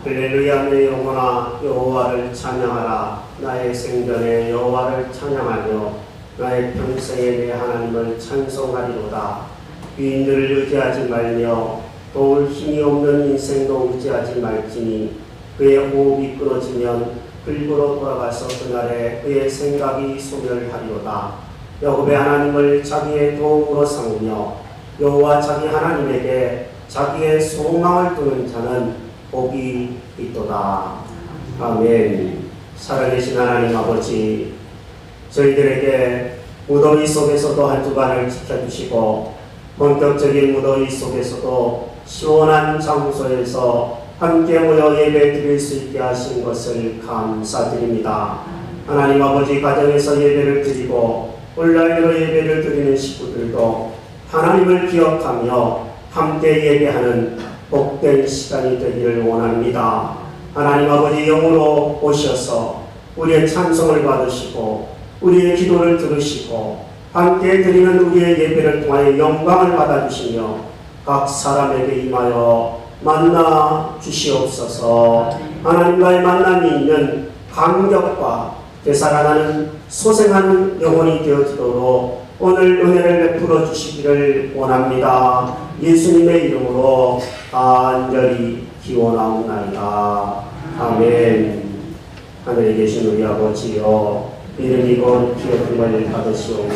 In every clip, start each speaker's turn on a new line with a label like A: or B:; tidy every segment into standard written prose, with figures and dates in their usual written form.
A: 할렐루야. 내 영혼아 여호와를 찬양하라. 나의 생전에 여호와를 찬양하며 나의 평생에 내 하나님을 찬송하리로다. 위인들을 의지하지 말며 도울 힘이 없는 인생도 의지하지 말지니 그의 호흡이 끊어지면 불구로 돌아가서 그날에 그의 생각이 소멸하리로다. 야곱의 하나님을 자기의 도움으로 삼으며 여호와 자기 하나님에게 자기의 소망을 두는 자는 복이 있도다. 아멘. 살아계신 하나님 아버지, 저희들에게 무더위 속에서도 한 주간을 지켜주시고 본격적인 무더위 속에서도 시원한 장소에서 함께 모여 예배 드릴 수 있게 하신 것을 감사드립니다. 하나님 아버지, 가정에서 예배를 드리고 온라인으로 예배를 드리는 식구들도 하나님을 기억하며 함께 예배하는 복된 시간이 되기를 원합니다. 하나님 아버지, 영으로 오셔서 우리의 찬송을 받으시고 우리의 기도를 들으시고 함께 드리는 우리의 예배를 통하여 영광을 받아주시며 각 사람에게 임하여 만나 주시옵소서. 하나님과의 만남이 있는 감격과 되살아나는 소생하는 영혼이 되어지도록 오늘 은혜를 베풀어 주시기를 원합니다. 예수님의 이름으로 간절히 기원하옵나이다. 아멘. 하늘에 계신 우리 아버지여, 이름이 곧 기업임을 받으시오며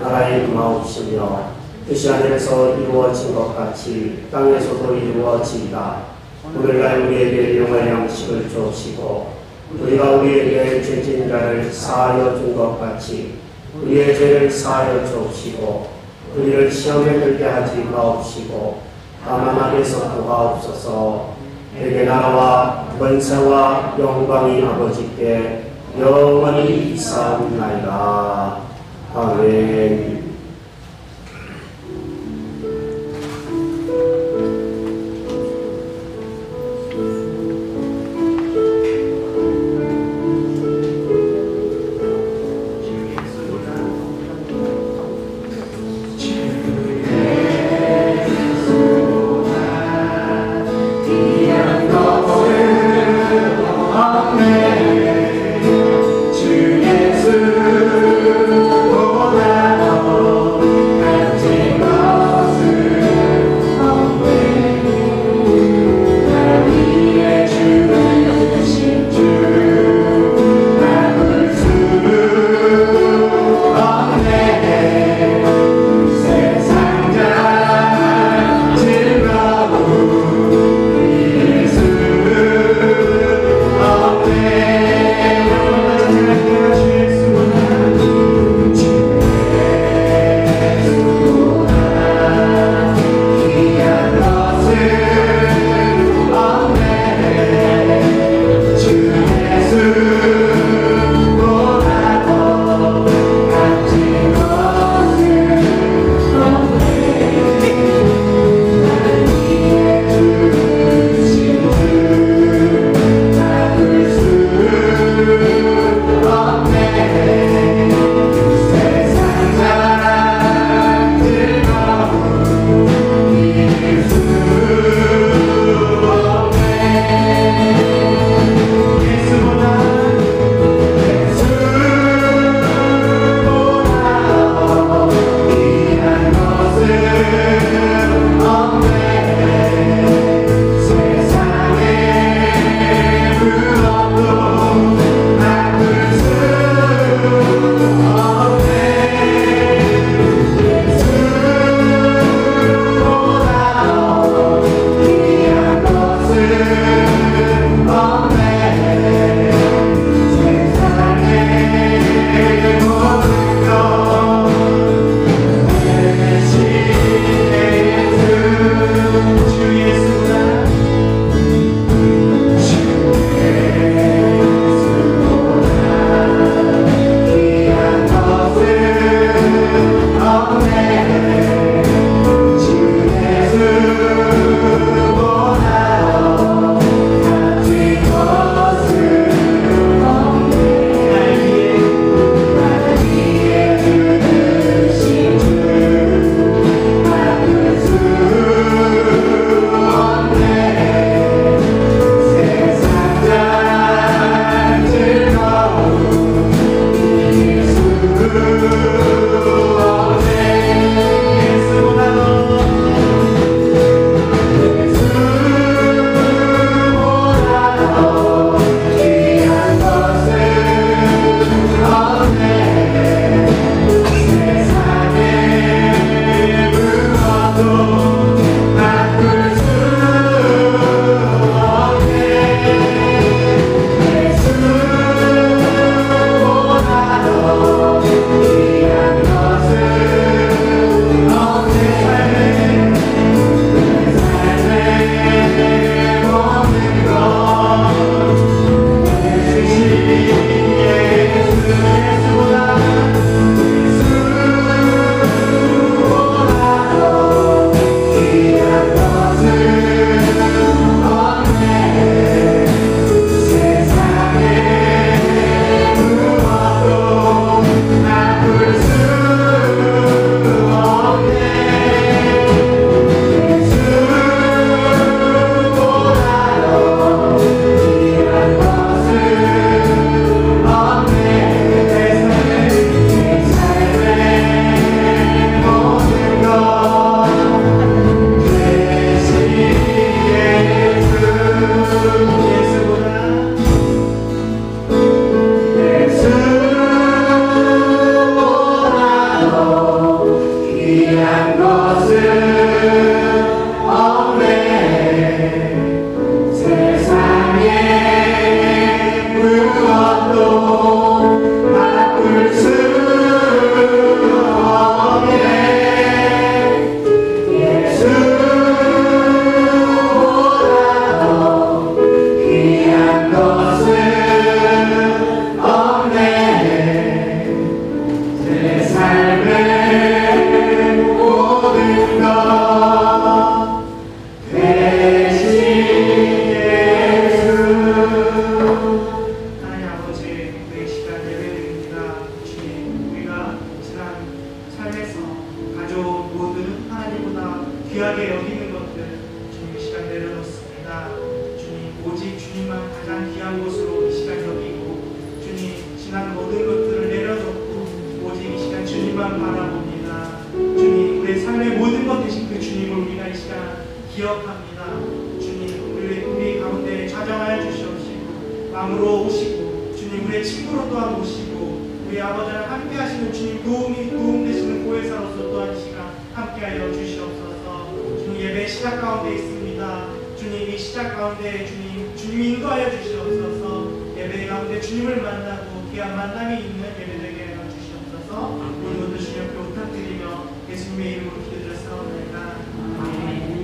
A: 나라의 임하옵시며 뜻이 하늘에서 이루어진 것 같이 땅에서도 이루어지이다. 오늘날 우리에게 일용할 양식을 주옵시고 우리가 우리에게 죄진 자를 사하여 준 것 같이 우리의 죄를 사하여 주옵시고 우리를 시험에 들게 하지 마옵시고 다만 악에서 구하옵소서. 대개 나라와 권세와 영광이 아버지께 영원히 있사옵나이다. 아멘.
B: 주 예수 보다 가장 귀한 곳으로 이 시간 여기고 주님 지난 모든 것들을 내려놓고 오직 이 시간 주님만 바라봅니다. 주님 우리의 삶의 모든 것 되신 그 주님을 우리가 이 시간 기억합니다. 주님 우리 가운데 찾아와 주시옵시고 마음으로 오시고 주님 우리의 친구로 또한 오시고 우리 아버지랑 함께 하시는 주님 도움 되시는 보혜사로서 또한 이 시간 함께하여 주시옵소서. 주님 예배 시작 가운데 있습니다. 주님 이 시작 가운데 주님 인도하여 주시옵소서. 예배 가운데 주님을 만나고 귀한 만남이 있는 예배 되게 하여 주시옵소서. 오늘 모두 주님 앞에 부탁드리며 예수님의 이름으로 기도드렸사옵나이다. 아멘.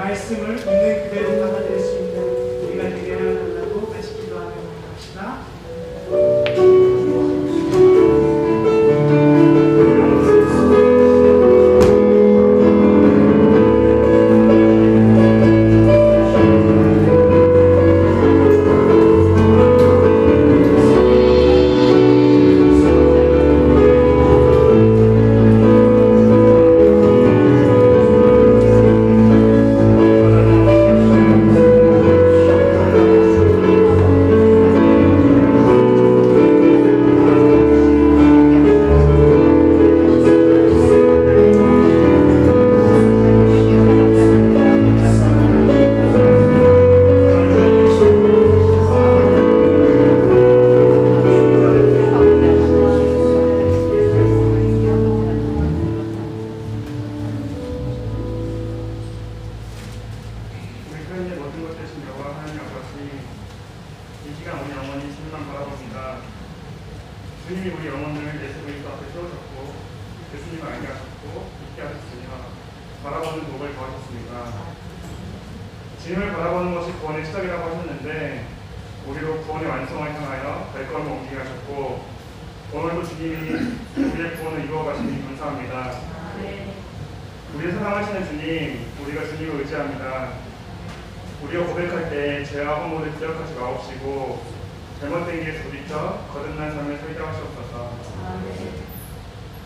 B: 말씀을 있는 그대로 받아들일 수 있는 우리가 되게 하여달라고 같이 기도하며 합시다.
C: 주님이 우리 영혼을 예수 그리스도 앞에 세우셨고 예수님을 알게 하셨고 믿게 하셨으며 바라보는 복을 더하셨습니다. 주님을 바라보는 것이 구원의 시작이라고 하셨는데 우리로 구원의 완성을 향하여 발걸음을 옮기게 하셨고 오늘도 주님이 우리의 구원을 이루어 가시니 감사합니다. 우리를 사랑하시는 주님, 우리가 주님을 의지합니다. 우리가 고백할 때 죄와 허물을 기억하지 마옵시고 잘못된 길에 부딪혀 거듭난 삶을 살게 하시옵소서.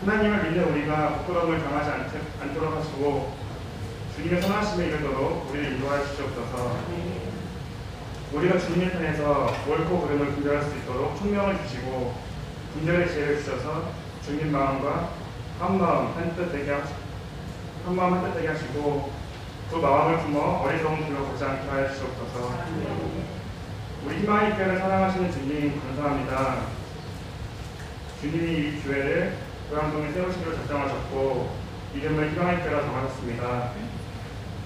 C: 하나님을 믿는 우리가 부끄러움을 당하지 않도록 하시고 주님의 선하심에 이르도록 우리를 인도하여 주시옵소서. 우리가 주님의 편에서 옳고 그름을 분별할 수 있도록 총명을 주시고 분별의 지혜를 주셔서 주님 마음과 한 마음 한뜻되게 하시고 그 마음을 품어 어리석은 길로 걷지 않게 하여 주시옵소서. 우리 희망의 교회를 사랑하시는 주님 감사합니다. 주님이 이 교회를 고양동에 세우시기로 작정하셨고 이름을 희망의 교회라 정하셨습니다.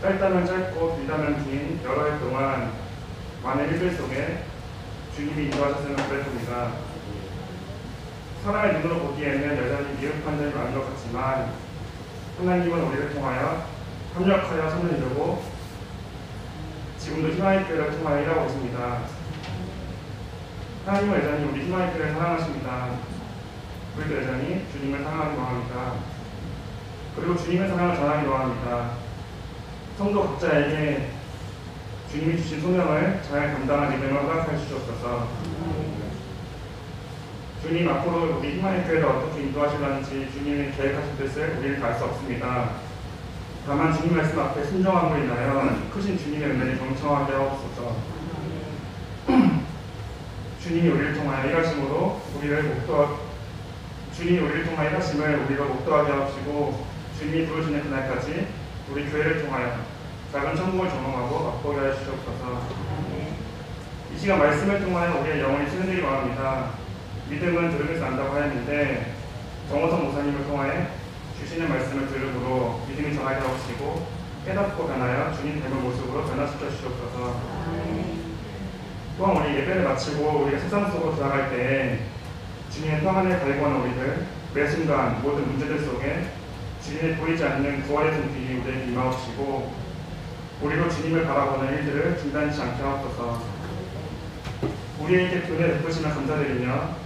C: 짧다면 짧고 길다면 긴 여러 해 동안 많은 일들 속에 주님이 인도하셨음을 고백합니다. 사람의 눈으로 보기에는 여전히 미흡한 점이 많은 것 같지만 하나님은 우리를 통하여 협력하여 선을 이루고 지금도 희망의 교회를 통하여 일하고 있습니다. 하나님은 여전히 우리 희망의 교회를 사랑하십니다. 우리도 여전히 주님을 사랑하기로 합니다. 그리고 주님의 사랑을 전하기로 합니다. 성도 각자에게 주님이 주신 소명을 잘 감당한 믿음을 허락해 주시옵소서. 주님 앞으로 우리 희망의 교회를 어떻게 인도하시는지 주님이 계획하신 뜻을 우리는 알 수 없습니다. 다만 주님 말씀 앞에 순종함으로 인하여 크신 주님의 은혜를 경청하게 하옵소서. 주님이 우리를 통하여 일하심으로 주님이 우리를 통하여 일하심을 우리가 목도하게 하옵시고 주님이 부르시는 그날까지 우리 교회를 통하여 작은 천국을 경험하고 맛보게 하여 주시옵소서. 이 시간 말씀을 통하여 우리의 영혼이 치는되기 바랍니다. 믿음은 들으면서 안다고 하였는데 정호성 목사님을 통해 주시는 말씀을 들음으로 믿음이 전하게 하옵시고 깨닫고 변하여 주님 닮은 모습으로 변화시켜 주시옵소서. 또한 우리 예배를 마치고 우리가 세상 속으로 들어갈 때 주님의 평안을 갈구하는 우리들 매 순간 모든 문제들 속에 주님이 보이지 않는 구원의 손길이 우리에게 임하옵시고 우리로 주님을 바라보는 일들을 중단치 않게 하옵소서. 우리에게 은혜 베푸시면 감사드리며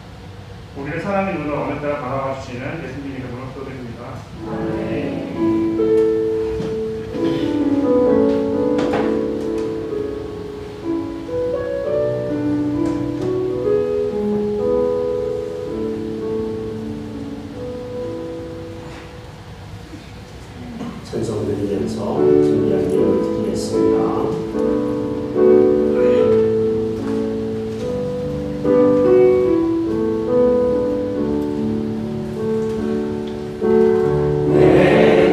C: 우리를 사랑의 눈으로 어느 때나 바라봐 주시는 예수님 이름으로 기도드립니다.
A: 찬송 드리면서 준비한 예를 드리겠습니다.
D: 내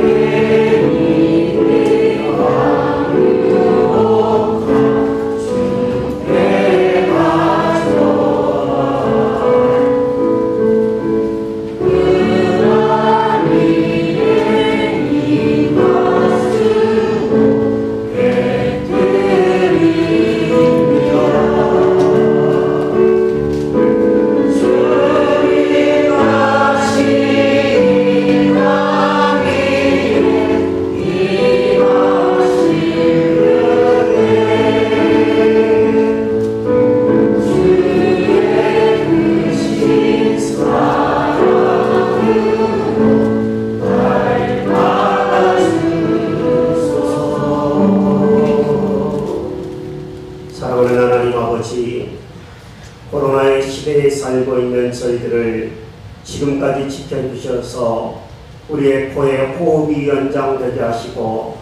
A: 살고 있는 저희들을 지금까지 지켜주셔서 우리의 코에 호흡이 연장되게 하시고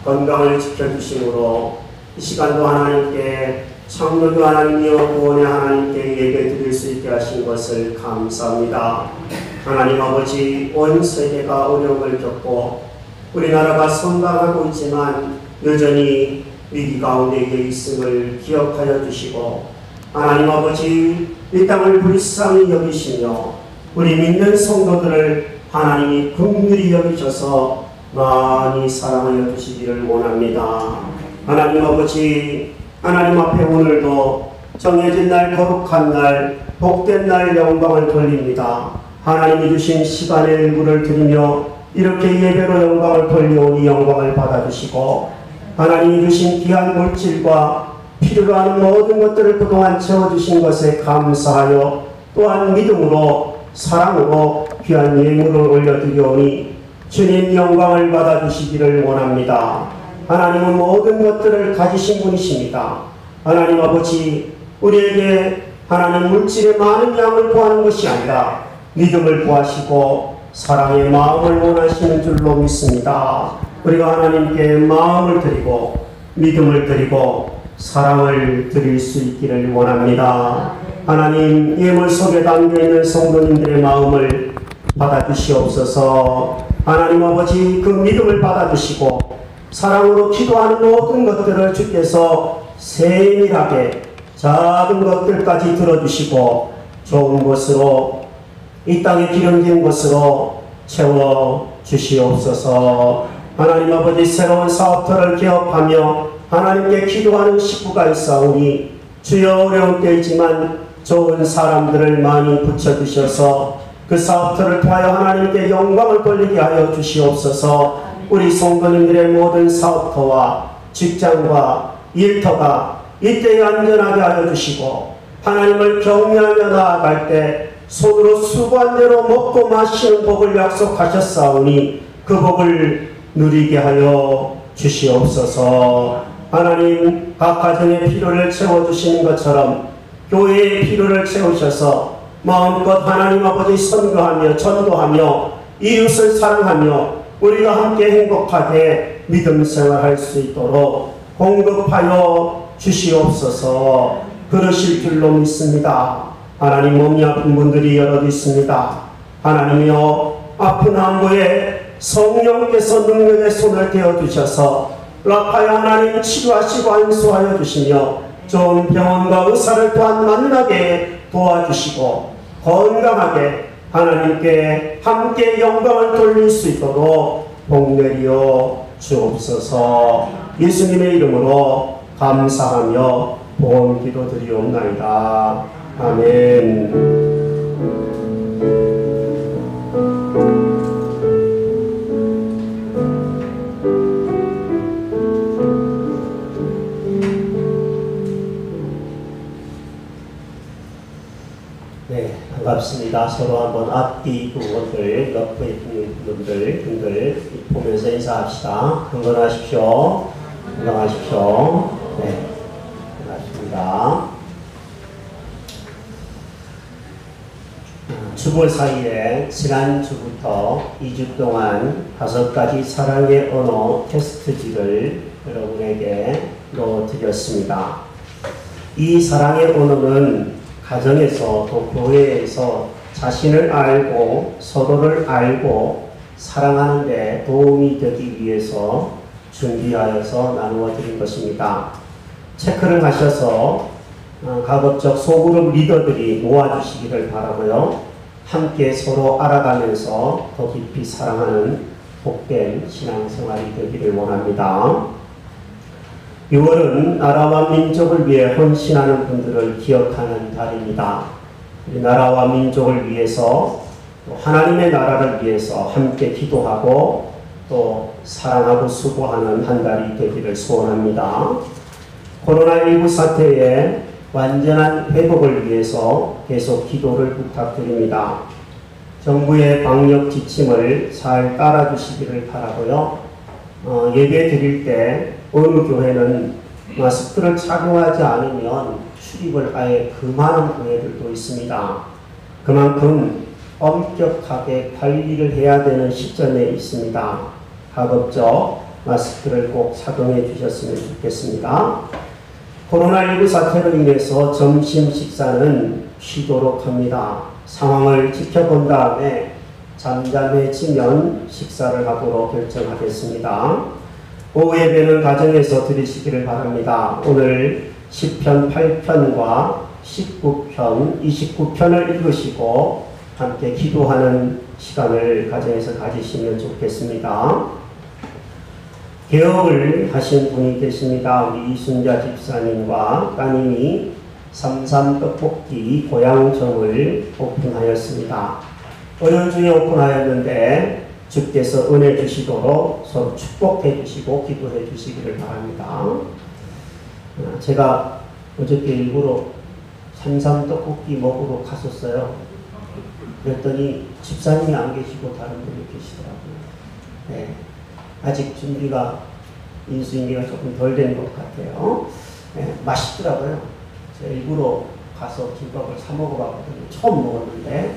A: 건강을 지켜주심으로 이 시간도 하나님께 창조주 하나님이여 구원의 하나님께 예배드릴 수 있게 하신 것을 감사합니다. 하나님 아버지, 온 세계가 어려움을 겪고 우리나라가 성장하고 있지만 여전히 위기 가운데 있음을 기억하여 주시고 하나님 아버지, 이 땅을 불쌍히 여기시며 우리 믿는 성도들을 하나님이 긍휼히 여기셔서 많이 사랑하여 주시기를 원합니다. 하나님 아버지, 하나님 앞에 오늘도 정해진 날, 거룩한 날, 복된 날 영광을 돌립니다. 하나님이 주신 시간의 일부를 드리며 이렇게 예배로 영광을 돌려오니 영광을 받아주시고 하나님이 주신 귀한 물질과 필요로 하는 모든 것들을 그동안 채워주신 것에 감사하여 또한 믿음으로 사랑으로 귀한 예물을 올려드려오니 주님 영광을 받아주시기를 원합니다. 하나님은 모든 것들을 가지신 분이십니다. 하나님 아버지, 우리에게 하나님 물질의 많은 양을 구하는 것이 아니라 믿음을 구하시고 사랑의 마음을 원하시는 줄로 믿습니다. 우리가 하나님께 마음을 드리고 믿음을 드리고 사랑을 드릴 수 있기를 원합니다. 하나님, 예물 속에 담겨있는 성도님들의 마음을 받아주시옵소서. 하나님 아버지, 그 믿음을 받아주시고 사랑으로 기도하는 모든 것들을 주께서 세밀하게 작은 것들까지 들어주시고 좋은 것으로 이 땅에 기름진 것으로 채워주시옵소서. 하나님 아버지, 새로운 사업터를 개업하며 하나님께 기도하는 식구가 있사오니 주여 어려운 때이지만 좋은 사람들을 많이 붙여주셔서 그 사업터를 통하여 하나님께 영광을 돌리게 하여 주시옵소서. 우리 성도님들의 모든 사업터와 직장과 일터가 이때에 안전하게 하여 주시고 하나님을 경외하며 나아갈 때 손으로 수고한 대로 먹고 마시는 복을 약속하셨사오니 그 복을 누리게 하여 주시옵소서. 하나님, 각 가정의 필요를 채워주시는 것처럼 교회의 필요를 채우셔서 마음껏 하나님 아버지 선교하며 전도하며 이웃을 사랑하며 우리가 함께 행복하게 믿음 생활할 수 있도록 공급하여 주시옵소서. 그러실 줄로 믿습니다. 하나님, 몸이 아픈 분들이 여럿 있습니다. 하나님이여, 아픈 안부에 성령께서 능력의 손을 대어주셔서 라파야 하나님 치료하시고 안수하여 주시며 좋은 병원과 의사를 또한 만나게 도와주시고 건강하게 하나님께 함께 영광을 돌릴 수 있도록 복내리어 주옵소서. 예수님의 이름으로 감사하며 복음 기도드리옵나이다. 아멘. 반갑습니다. 서로 한번 앞뒤 부분들, 옆에 있는 분들 보면서 인사합시다. 건강하십시오. 건강하십시오. 네, 반갑습니다. 주보 사이에 지난주부터 2주 동안 5가지 사랑의 언어 테스트지를 여러분에게 드렸습니다. 이 사랑의 언어는 가정에서 또 교회에서 자신을 알고 서로를 알고 사랑하는 데 도움이 되기 위해서 준비하여서 나누어 드린 것입니다. 체크를 하셔서 가급적 소그룹 리더들이 모아주시기를 바라고요. 함께 서로 알아가면서 더 깊이 사랑하는 복된 신앙생활이 되기를 원합니다. 6월은 나라와 민족을 위해 헌신하는 분들을 기억하는 달입니다. 우리 나라와 민족을 위해서 또 하나님의 나라를 위해서 함께 기도하고 또 사랑하고 수고하는 한 달이 되기를 소원합니다. 코로나19 사태의 완전한 회복을 위해서 계속 기도를 부탁드립니다. 정부의 방역 지침을 잘 따라주시기를 바라고요. 예배 드릴 때 어느 교회는 마스크를 착용하지 않으면 출입을 아예 금하는 교회들도 있습니다. 그만큼 엄격하게 관리를 해야 되는 시점에 있습니다. 가급적 마스크를 꼭 착용해 주셨으면 좋겠습니다. 코로나19 사태로 인해서 점심 식사는 쉬도록 합니다. 상황을 지켜본 다음에 잠잠해지면 식사를 하도록 결정하겠습니다. 오후 예배는 가정에서 드리시기를 바랍니다. 오늘 10편 8편과 19편, 29편을 읽으시고 함께 기도하는 시간을 가정에서 가지시면 좋겠습니다. 개업을 하신 분이 계십니다. 우리 이순자 집사님과 따님이 삼삼떡볶이 고향점을 오픈하였습니다. 어느 중에 오픈하였는데 주께서 은혜 주시도록 서로 축복해 주시고 기도해 주시기를 바랍니다. 제가 어저께 일부러 삼삼떡볶이 먹으러 갔었어요. 그랬더니 집사님이 안 계시고 다른 분이 계시더라고요. 네. 아직 준비가 인수인계가 조금 덜 된 것 같아요. 네, 맛있더라고요. 제가 일부러 가서 김밥을 사 먹어봤거든요. 처음 먹었는데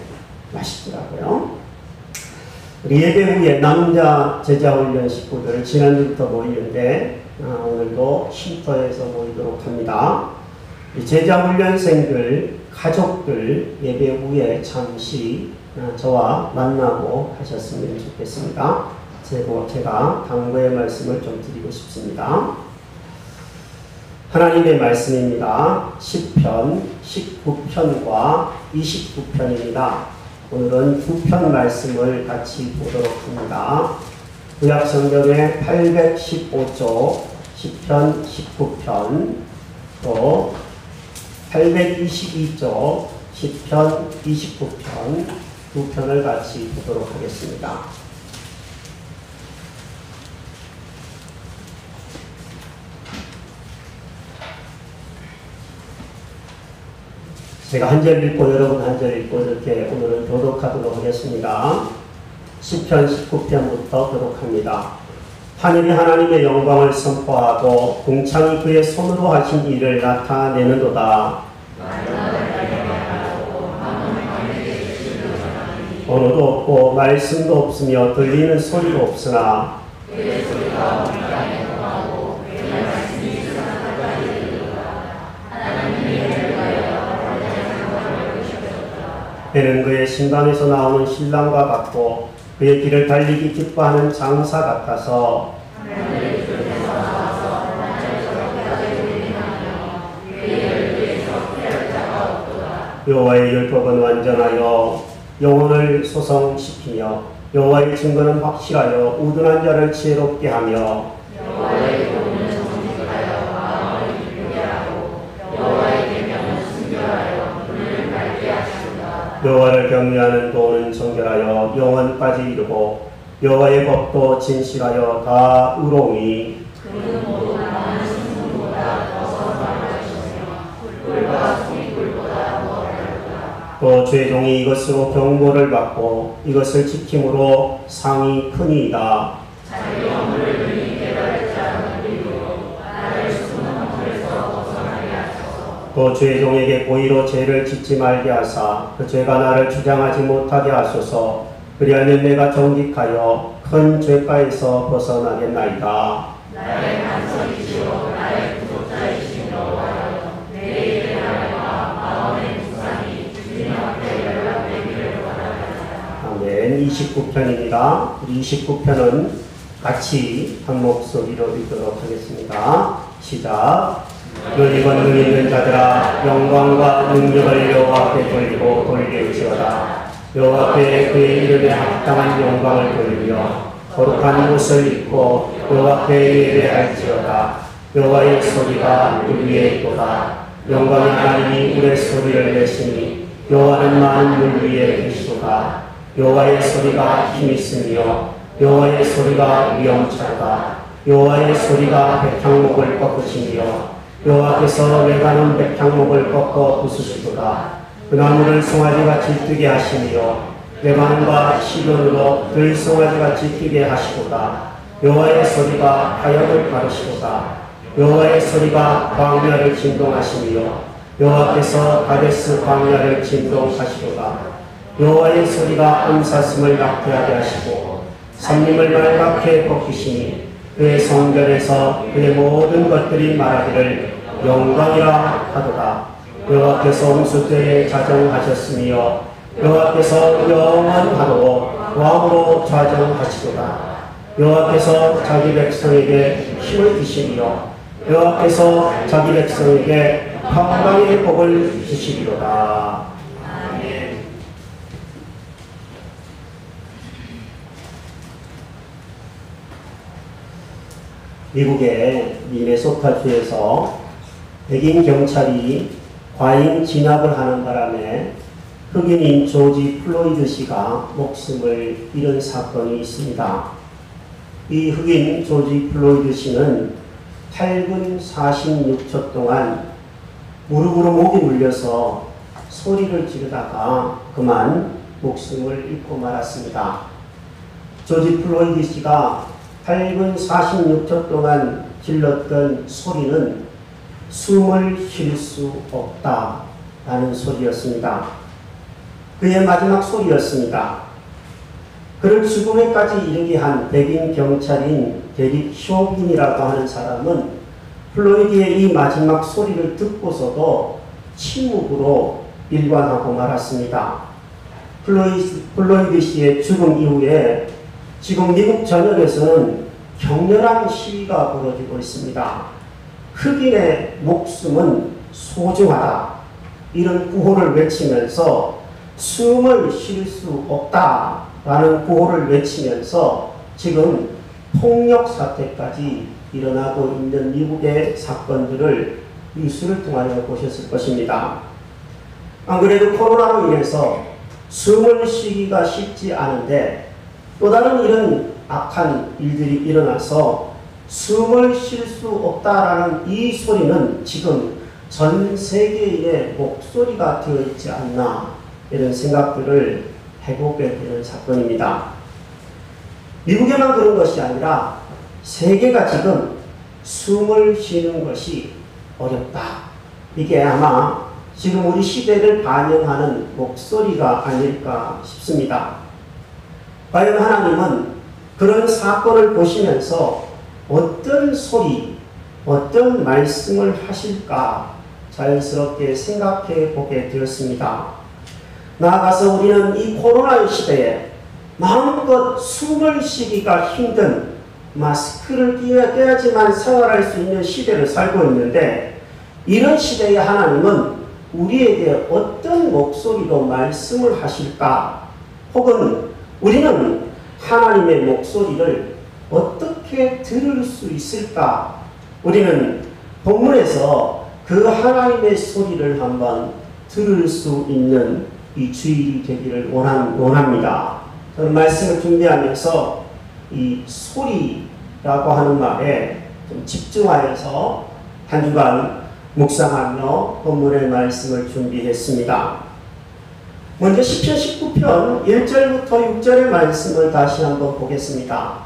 A: 맛있더라고요. 우리 예배 후에 남자 제자훈련 식구들 지난주부터 모이는데 오늘도 쉼터에서 모이도록 합니다. 제자훈련생들 가족들 예배 후에 잠시 저와 만나고 하셨으면 좋겠습니다. 제가 당부의 말씀을 좀 드리고 싶습니다. 하나님의 말씀입니다. 10편, 19편과 29편입니다. 오늘은 2편 말씀을 같이 보도록 합니다. 구약성경의 815조, 10편, 19편, 또 822조, 10편, 29편, 2편을 같이 보도록 하겠습니다. 제가 한 절 읽고 여러분 한 절 읽고 이렇게 오늘은 교독하도록 하겠습니다. 10편 19편부터 교독합니다. 하늘이 하나님의 영광을 선포하고 궁창이 그의 손으로 하신 일을 나타내는도다. 언어도 없고 말씀도 없으며 들리는 소리도 없으나 그의 소리가 온 땅에 통하고 그의 말씀이 세상 끝까지 이르도다. 하나님이 그는 그의 신방에서 나오는 신랑과 같고 그의 길을 달리기 기뻐하는 장사 같아서 여호와의 율법은 완전하여 영혼을 소성시키며 여호와의 증거는 확실하여 우둔한 자를 지혜롭게 하며 여호와의 도는 정직하여 마음을 기쁘게 하고 여호와의 계명은 순결하여 눈을 밝게 하시도다. 여호와를 경외하는 도는 정결하여 영원까지 이르고 여호와의 법도 진실하여 다 의로우니 그는 모두 많은 순금보다 더 선하시며 꿀과 송이꿀보다 더 달도다. 또 죄종이 이것으로 경고를 받고 이것을 지킴으로 상이 크니이다. 자기 영혼을 능히 깨달을 자는 이유로 나를 숨은 허물에서 벗어나게 하소서. 또 죄종에게 고의로 죄를 짓지 말게 하사 그 죄가 나를 주장하지 못하게 하소서. 그리하면 내가 정직하여 큰 죄가에서 벗어나겠나이다. 나의 반석이시오 나의 구속자이신 여호와여 내 일의 날과 마음의 부상이 주님 앞에 연락되기를 바랍니다. 아멘. 29편입니다. 우리 29편은 같이 한 목소리로 읽도록 하겠습니다. 시작. 너희 권능 있는 자들아 영광과 능력을 여호와께 돌리고 돌릴지어다. 여호와께 그의 이름에 합당한 영광을 돌리며 거룩한 옷을 입고 여호와께 예배할지어다. 여호와의 소리가 우리에 있도다. 영광의 하나님이 우리의 소리를 내시니 여호와는 많은 물 위에 계시도다. 여호와의 소리가 힘있으며 여호와의 소리가 위엄차다. 여호와의 소리가 백향목을 꺾으시며 여호와께서 외가는 백향목을 꺾어 부수시도다. 그 나무를 송아지같이 뜨게 하시며 레바논과 시돈으로 들송아지같이 뛰게 하시도다. 여호와의 소리가 하역을 가르시도다. 여호와의 소리가 광야를 진동하시며 여호와께서 가데스 광야를 진동하시도다. 여호와의 소리가 암사슴을 낙태하게 하시고 삼림을 말갛게 벗기시니 그의 성전에서 그의 모든 것들이 말하기를 영광이라 하도다. 여호와께서 홍수 때에 자정하셨으며 여호와께서 영원하도록 왕으로 좌정하시도다. 여호와께서 자기 백성에게 힘을 주시리요 여호와께서 자기 백성에게 평강의 복을 주시리로다. 아멘. 미국의 미네소타주에서 백인 경찰이 과잉 진압을 하는 바람에 흑인인 조지 플로이드 씨가 목숨을 잃은 사건이 있습니다. 이 흑인 조지 플로이드 씨는 8분 46초 동안 무릎으로 목이 물려서 소리를 지르다가 그만 목숨을 잃고 말았습니다. 조지 플로이드 씨가 8분 46초 동안 질렀던 소리는 숨을 쉴 수 없다라는 소리였습니다. 그의 마지막 소리였습니다. 그를 죽음에까지 이르게 한 백인 경찰인 데릭 쇼빈이라고 하는 사람은 플로이드의 이 마지막 소리를 듣고서도 침묵으로 일관하고 말았습니다. 플로이드 씨의 죽음 이후에 지금 미국 전역에서는 격렬한 시위가 벌어지고 있습니다. 흑인의 목숨은 소중하다. 이런 구호를 외치면서 숨을 쉴 수 없다라는 구호를 외치면서 지금 폭력 사태까지 일어나고 있는 미국의 사건들을 뉴스를 통하여 보셨을 것입니다. 안 그래도 코로나로 인해서 숨을 쉬기가 쉽지 않은데 또 다른 이런 악한 일들이 일어나서 숨을 쉴 수 없다라는 이 소리는 지금 전 세계인의 목소리가 되어 있지 않나 이런 생각들을 해보게 되는 사건입니다. 미국에만 그런 것이 아니라 세계가 지금 숨을 쉬는 것이 어렵다. 이게 아마 지금 우리 시대를 반영하는 목소리가 아닐까 싶습니다. 과연 하나님은 그런 사건을 보시면서 어떤 소리, 어떤 말씀을 하실까 자연스럽게 생각해 보게 되었습니다. 나아가서 우리는 이 코로나 시대에 마음껏 숨을 쉬기가 힘든 마스크를 껴야지만 생활할 수 있는 시대를 살고 있는데 이런 시대에 하나님은 우리에게 어떤 목소리로 말씀을 하실까? 혹은 우리는 하나님의 목소리를 어떻게 들을 수 있을까? 우리는 본문에서 그 하나님의 소리를 한번 들을 수 있는 이 주일이 되기를 원합니다. 저는 말씀을 준비하면서 이 소리라고 하는 말에 좀 집중하여서 한 주간 묵상하며 본문의 말씀을 준비했습니다. 먼저 시편 19편 1절부터 6절의 말씀을 다시 한번 보겠습니다.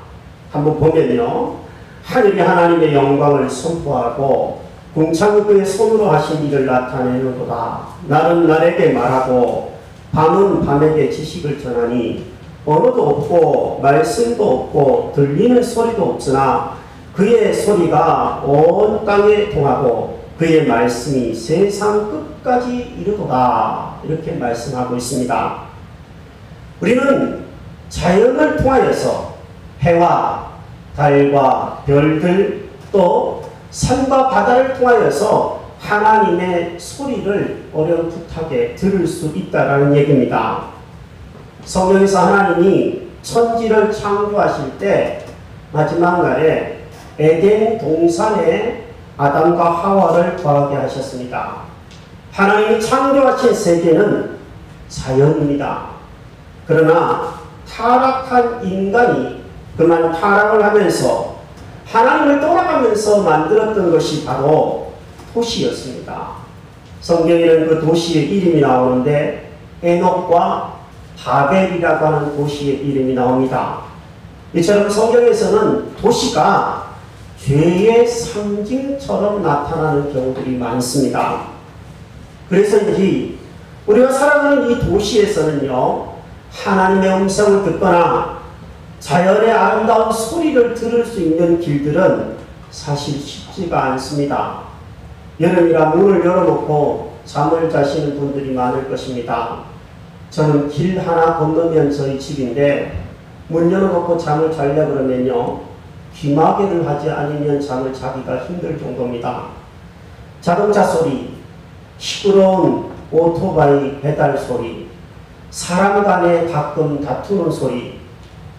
A: 한번 보면요. 하늘이 하나님의 영광을 선포하고 궁창이 그의 손으로 하신 일을 나타내는도다. 날은 날에게 말하고 밤은 밤에게 지식을 전하니 언어도 없고 말씀도 없고 들리는 소리도 없으나 그의 소리가 온 땅에 통하고 그의 말씀이 세상 끝까지 이르도다. 이렇게 말씀하고 있습니다. 우리는 자연을 통하여서 해와 달과 별들 또 산과 바다를 통하여서 하나님의 소리를 어렴풋하게 들을 수 있다는 얘기입니다. 성경에서 하나님이 천지를 창조하실 때 마지막 날에 에덴 동산에 아담과 하와를 거하게 하셨습니다. 하나님이 창조하신 세계는 자연입니다. 그러나 타락한 인간이 그만 타락을 하면서 하나님을 떠나가면서 만들었던 것이 바로 도시였습니다. 성경에는 그 도시의 이름이 나오는데 에녹과 바벨이라고 하는 도시의 이름이 나옵니다. 이처럼 성경에서는 도시가 죄의 상징처럼 나타나는 경우들이 많습니다. 그래서인지 우리가 살아가는 이 도시에서는요, 하나님의 음성을 듣거나 자연의 아름다운 소리를 들을 수 있는 길들은 사실 쉽지가 않습니다. 여름이라 문을 열어놓고 잠을 자시는 분들이 많을 것입니다. 저는 길 하나 건너면 저희 집인데 문 열어놓고 잠을 자려고 그러면요, 귀마개를 하지 않으면 잠을 자기가 힘들 정도입니다. 자동차 소리, 시끄러운 오토바이 배달 소리, 사람 간에 가끔 다투는 소리,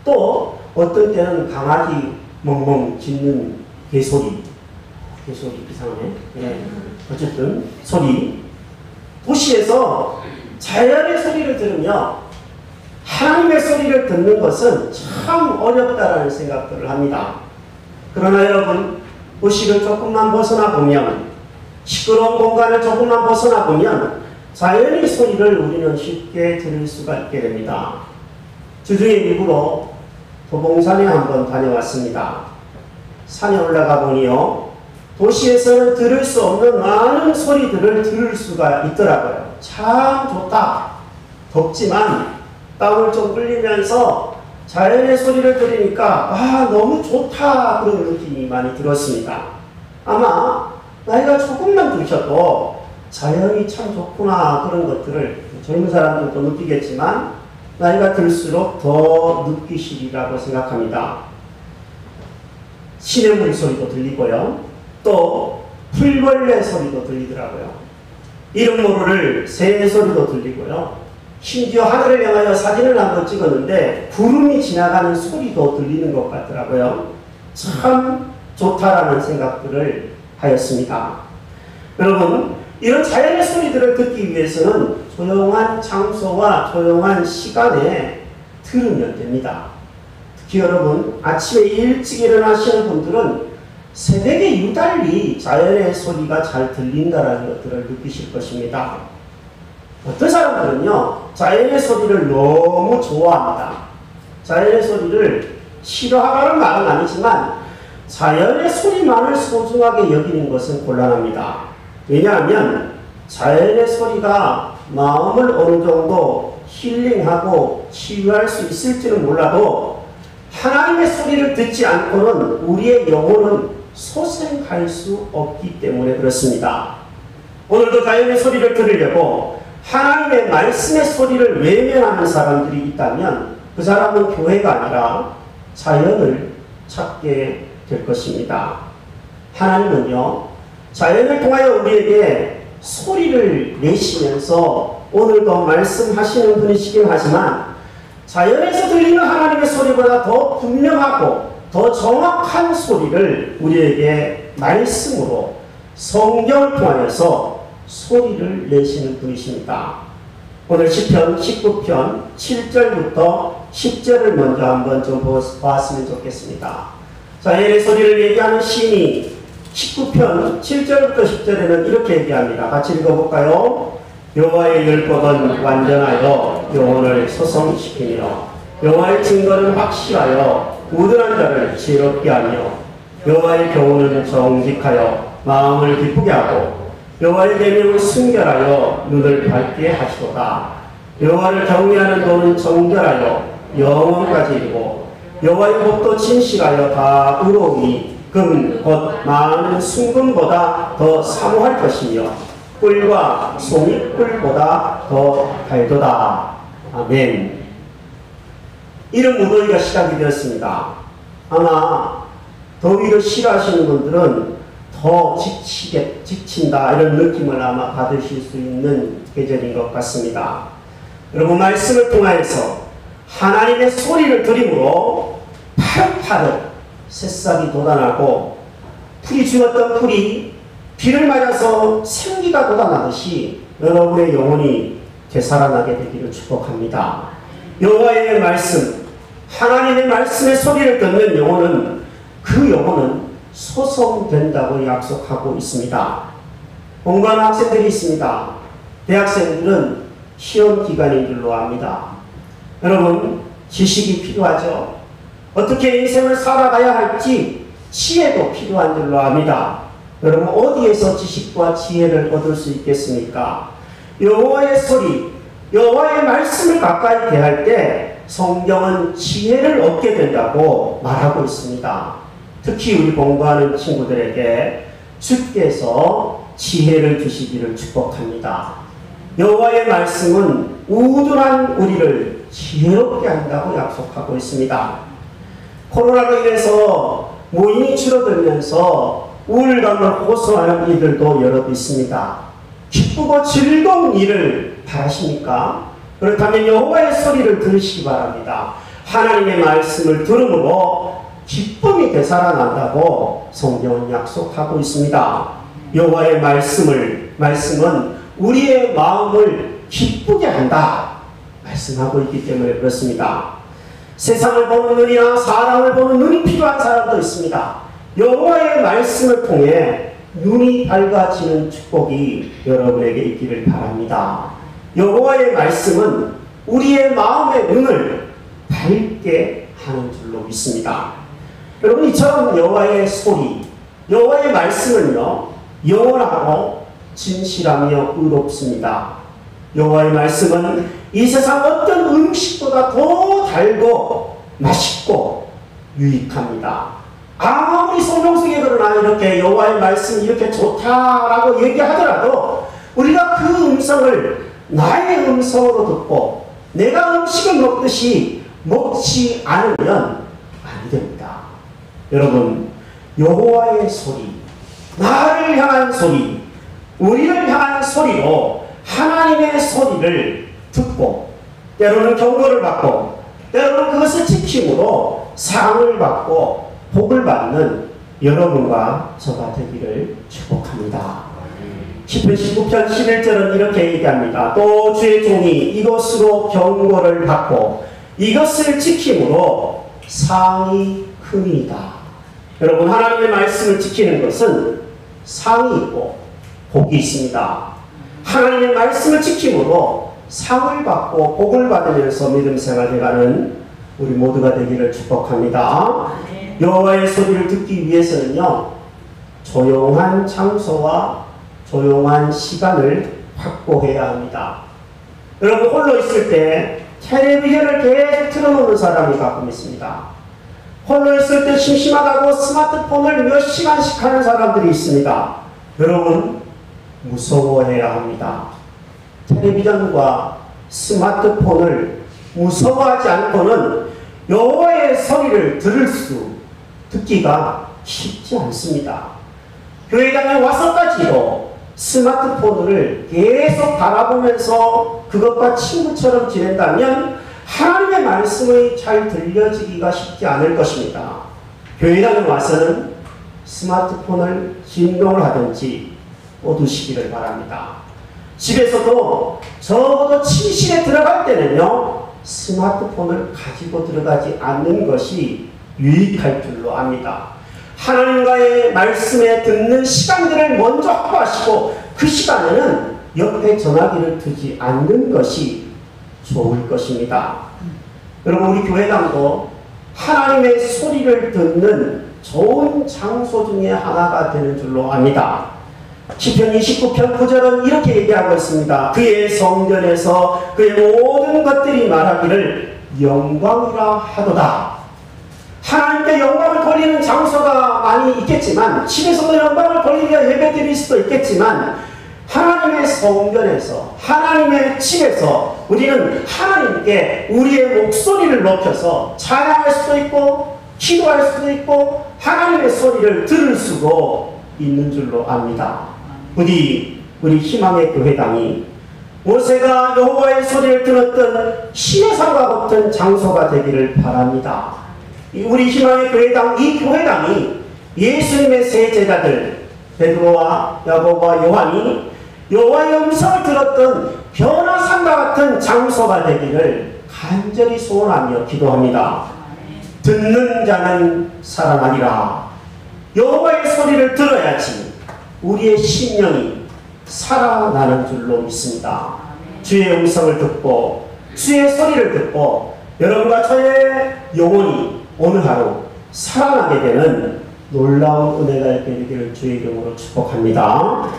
A: 또 어떤 때는 강아지 멍멍 짖는 개소리 이상하네. 네. 어쨌든 소리. 도시에서 자연의 소리를 들으며 하나님의 소리를 듣는 것은 참 어렵다라는 생각들을 합니다. 그러나 여러분, 도시를 조금만 벗어나 보면, 시끄러운 공간을 조금만 벗어나 보면 자연의 소리를 우리는 쉽게 들을 수가 있게 됩니다. 주중에 일부러 도봉산에 한번 다녀왔습니다. 산에 올라가 보니요, 도시에서는 들을 수 없는 많은 소리들을 들을 수가 있더라고요. 참 좋다. 덥지만 땀을 좀 흘리면서 자연의 소리를 들으니까 너무 좋다, 그런 느낌이 많이 들었습니다. 아마 나이가 조금만 드셔도 자연이 참 좋구나, 그런 것들을 젊은 사람들도 느끼겠지만 나이가 들수록 더 느끼시리라고 생각합니다. 시냇물 소리도 들리고요, 또 풀벌레 소리도 들리더라고요. 이름 모를 새 소리도 들리고요, 심지어 하늘을 향하여 사진을 한번 찍었는데 구름이 지나가는 소리도 들리는 것 같더라고요. 참 좋다라는 생각들을 하였습니다. 여러분, 이런 자연의 소리들을 듣기 위해서는 조용한 장소와 조용한 시간에 들으면 됩니다. 특히 여러분, 아침에 일찍 일어나시는 분들은 새벽에 유달리 자연의 소리가 잘 들린다는 것들을 느끼실 것입니다. 어떤 사람들은요, 자연의 소리를 너무 좋아합니다. 자연의 소리를 싫어하라는 말은 아니지만 자연의 소리만을 소중하게 여기는 것은 곤란합니다. 왜냐하면 자연의 소리가 마음을 어느 정도 힐링하고 치유할 수 있을지는 몰라도 하나님의 소리를 듣지 않고는 우리의 영혼은 소생할 수 없기 때문에 그렇습니다. 오늘도 자연의 소리를 들으려고 하나님의 말씀의 소리를 외면하는 사람들이 있다면 그 사람은 교회가 아니라 자연을 찾게 될 것입니다. 하나님은요, 자연을 통하여 우리에게 소리를 내시면서 오늘도 말씀하시는 분이시긴 하지만 자연에서 들리는 하나님의 소리보다 더 분명하고 더 정확한 소리를 우리에게 말씀으로 성경을 통하여서 소리를 내시는 분이십니다. 오늘 시편 19편 7절부터 10절을 먼저 한번 좀 보았으면 좋겠습니다. 자연의 소리를 얘기하는 시인이 19편 7절부터 10절에는 이렇게 얘기합니다. 같이 읽어볼까요? 여호와의 율법은 완전하여 영혼을 소성시키며 여호와의 증거는 확실하여 우둔한 자를 지혜롭게 하며 여호와의 교훈은 정직하여 마음을 기쁘게 하고 여호와의 계명은 순결하여 눈을 밝게 하시도다. 여호와를 경외하는 도는 정결하여 영원까지 이르고 여호와의 법도 진실하여 다 의로우니 금 곧 많은 순금보다 더 사모할 것이며 꿀과 송이꿀보다 더 달도다. 아멘. 이런 무더위가 시작이 되었습니다. 아마 더위를 싫어하시는 분들은 더 지친다, 이런 느낌을 아마 받으실 수 있는 계절인 것 같습니다. 여러분, 말씀을 통하여서 하나님의 소리를 들음으로 파릇파릇 새싹이 돋아나고 풀이 죽었던 풀이 비를 맞아서 생기가 돋아나듯이 여러분의 영혼이 되살아나게 되기를 축복합니다. 여호와의 말씀, 하나님의 말씀의 소리를 듣는 영혼은 그 영혼은 소성된다고 약속하고 있습니다. 공부하는 학생들이 있습니다. 대학생들은 시험 기간인 줄로 압니다. 여러분, 지식이 필요하죠. 어떻게 인생을 살아가야 할지 지혜도 필요한 줄로 압니다. 여러분, 어디에서 지식과 지혜를 얻을 수 있겠습니까? 여호와의 소리, 여호와의 말씀을 가까이 대할 때 성경은 지혜를 얻게 된다고 말하고 있습니다. 특히 우리 공부하는 친구들에게 주께서 지혜를 주시기를 축복합니다. 여호와의 말씀은 우둔한 우리를 지혜롭게 한다고 약속하고 있습니다. 코로나로 인해서 모임이 줄어들면서 우울감을 호소하는 이들도 여럿 있습니다. 기쁘고 즐거운 일을 바라십니까? 그렇다면 여호와의 소리를 들으시기 바랍니다. 하나님의 말씀을 들음으로 기쁨이 되살아난다고 성경은 약속하고 있습니다. 여호와의 말씀은 우리의 마음을 기쁘게 한다 말씀하고 있기 때문에 그렇습니다. 세상을 보는 눈이나 사람을 보는 눈이 필요한 사람도 있습니다. 여호와의 말씀을 통해 눈이 밝아지는 축복이 여러분에게 있기를 바랍니다. 여호와의 말씀은 우리의 마음의 눈을 밝게 하는 줄로 믿습니다. 여러분, 이처럼 여호와의 소리, 여호와의 말씀은요, 영원하고 진실하며 의롭습니다. 여호와의 말씀은 이 세상 어떤 음식보다 더 달고 맛있고 유익합니다. 아무리 성경 속에 그러나 이렇게 여호와의 말씀이 이렇게 좋다라고 얘기하더라도 우리가 그 음성을 나의 음성으로 듣고 내가 음식을 먹듯이 먹지 않으면 안 됩니다. 여러분, 여호와의 소리, 나를 향한 소리, 우리를 향한 소리로 하나님의 소리를 듣고 때로는 경고를 받고 때로는 그것을 지킴으로 사랑을 받고 복을 받는 여러분과 저가 되기를 축복합니다. 시편 19편 11절은 이렇게 얘기합니다. 또 주의 종이 이것으로 경고를 받고 이것을 지킴으로 상이 큼이다. 여러분, 하나님의 말씀을 지키는 것은 상이 있고 복이 있습니다. 하나님의 말씀을 지킴으로 상을 받고 복을 받으면서 믿음 생활해가는 우리 모두가 되기를 축복합니다. 여호와의 소리를 듣기 위해서는요, 조용한 장소와 조용한 시간을 확보해야 합니다. 여러분, 홀로 있을 때 텔레비전을 계속 틀어놓는 사람이 가끔 있습니다. 홀로 있을 때 심심하다고 스마트폰을 몇 시간씩 하는 사람들이 있습니다. 여러분, 무서워해야 합니다. 텔레비전과 스마트폰을 무서워하지 않고는 여호와의 소리를 듣기가 쉽지 않습니다. 교회당에 와서까지도 스마트폰을 계속 바라보면서 그것과 친구처럼 지낸다면 하나님의 말씀이 잘 들려지기가 쉽지 않을 것입니다. 교회당에 와서는 스마트폰을 진동을 하든지 꺼두시기를 바랍니다. 집에서도 적어도 침실에 들어갈 때는요, 스마트폰을 가지고 들어가지 않는 것이 유익할 줄로 압니다. 하나님과의 말씀에 듣는 시간들을 먼저 확보하시고 그 시간에는 옆에 전화기를 두지 않는 것이 좋을 것입니다. 여러분, 우리 교회당도 하나님의 소리를 듣는 좋은 장소 중에 하나가 되는 줄로 압니다. 시편 29편 9절은 이렇게 얘기하고 있습니다. 그의 성전에서 그의 모든 것들이 말하기를 영광이라 하도다. 하나님께 영광을 돌리는 장소가 많이 있겠지만, 집에서도 영광을 돌리며 예배드릴 수도 있겠지만, 하나님의 성전에서, 하나님의 집에서 우리는 하나님께 우리의 목소리를 높여서 찬양할 수도 있고 기도할 수도 있고 하나님의 소리를 들을 수도 있는 줄로 압니다. 우리 희망의 교회당이 모세가 여호와의 소리를 들었던 시내산과 같은 장소가 되기를 바랍니다. 우리 희망의 교회당, 이 교회당이 예수님의 세 제자들 베드로와 야고보와 요한이 여호와의 음성을 들었던 변화산과 같은 장소가 되기를 간절히 소원하며 기도합니다. 듣는 자는 살아나리라. 여호와의 소리를 들어야지 우리의 심령이 살아나는 줄로 믿습니다. 주의 음성을 듣고 주의 소리를 듣고 여러분과 저의 영혼이 오늘 하루 살아나게 되는 놀라운 은혜가 있게 되기를 주의 이름으로 축복합니다.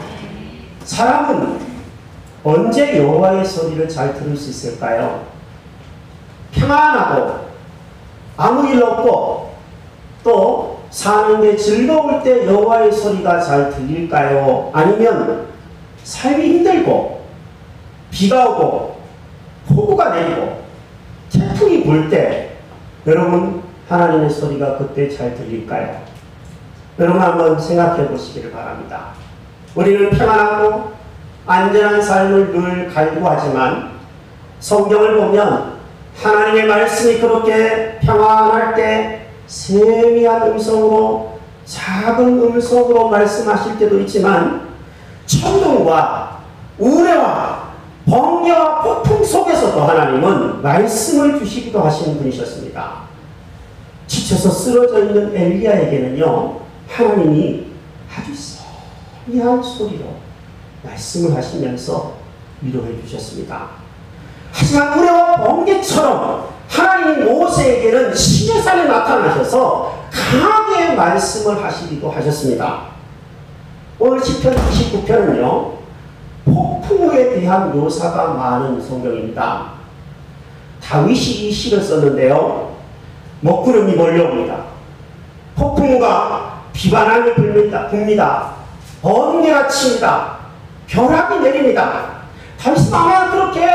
A: 사람은 언제 여호와의 소리를 잘 들을 수 있을까요? 평안하고 아무 일 없고 또 사는데 즐거울 때 여호와의 소리가 잘 들릴까요? 아니면 삶이 힘들고 비가 오고 폭우가 내리고 태풍이 불 때 여러분 하나님의 소리가 그때 잘 들릴까요? 여러분 한번 생각해 보시기를 바랍니다. 우리는 평안하고 안전한 삶을 늘 갈구하지만 성경을 보면 하나님의 말씀이 그렇게 평안할 때 세미한 음성으로 작은 음성으로 말씀하실 때도 있지만 천둥과 우레와 번개와 폭풍 속에서도 하나님은 말씀을 주시기도 하시는 분이셨습니다. 지쳐서 쓰러져 있는 엘리야에게는요 하나님이 아주 세미한 소리로 말씀을 하시면서 위로해 주셨습니다. 하지만 우레와 번개처럼 하나님이 모세에게는 시내산에 나타나셔서 강하게 말씀을 하시기도 하셨습니다. 오늘 시편 29편은요 폭풍우에 대한 묘사가 많은 성경입니다. 다윗이 이 시를 썼는데요 먹구름이 몰려옵니다. 폭풍우가 비바람이 붑니다. 번개가 칩니다. 벼락이 내립니다. 다윗은 아마 그렇게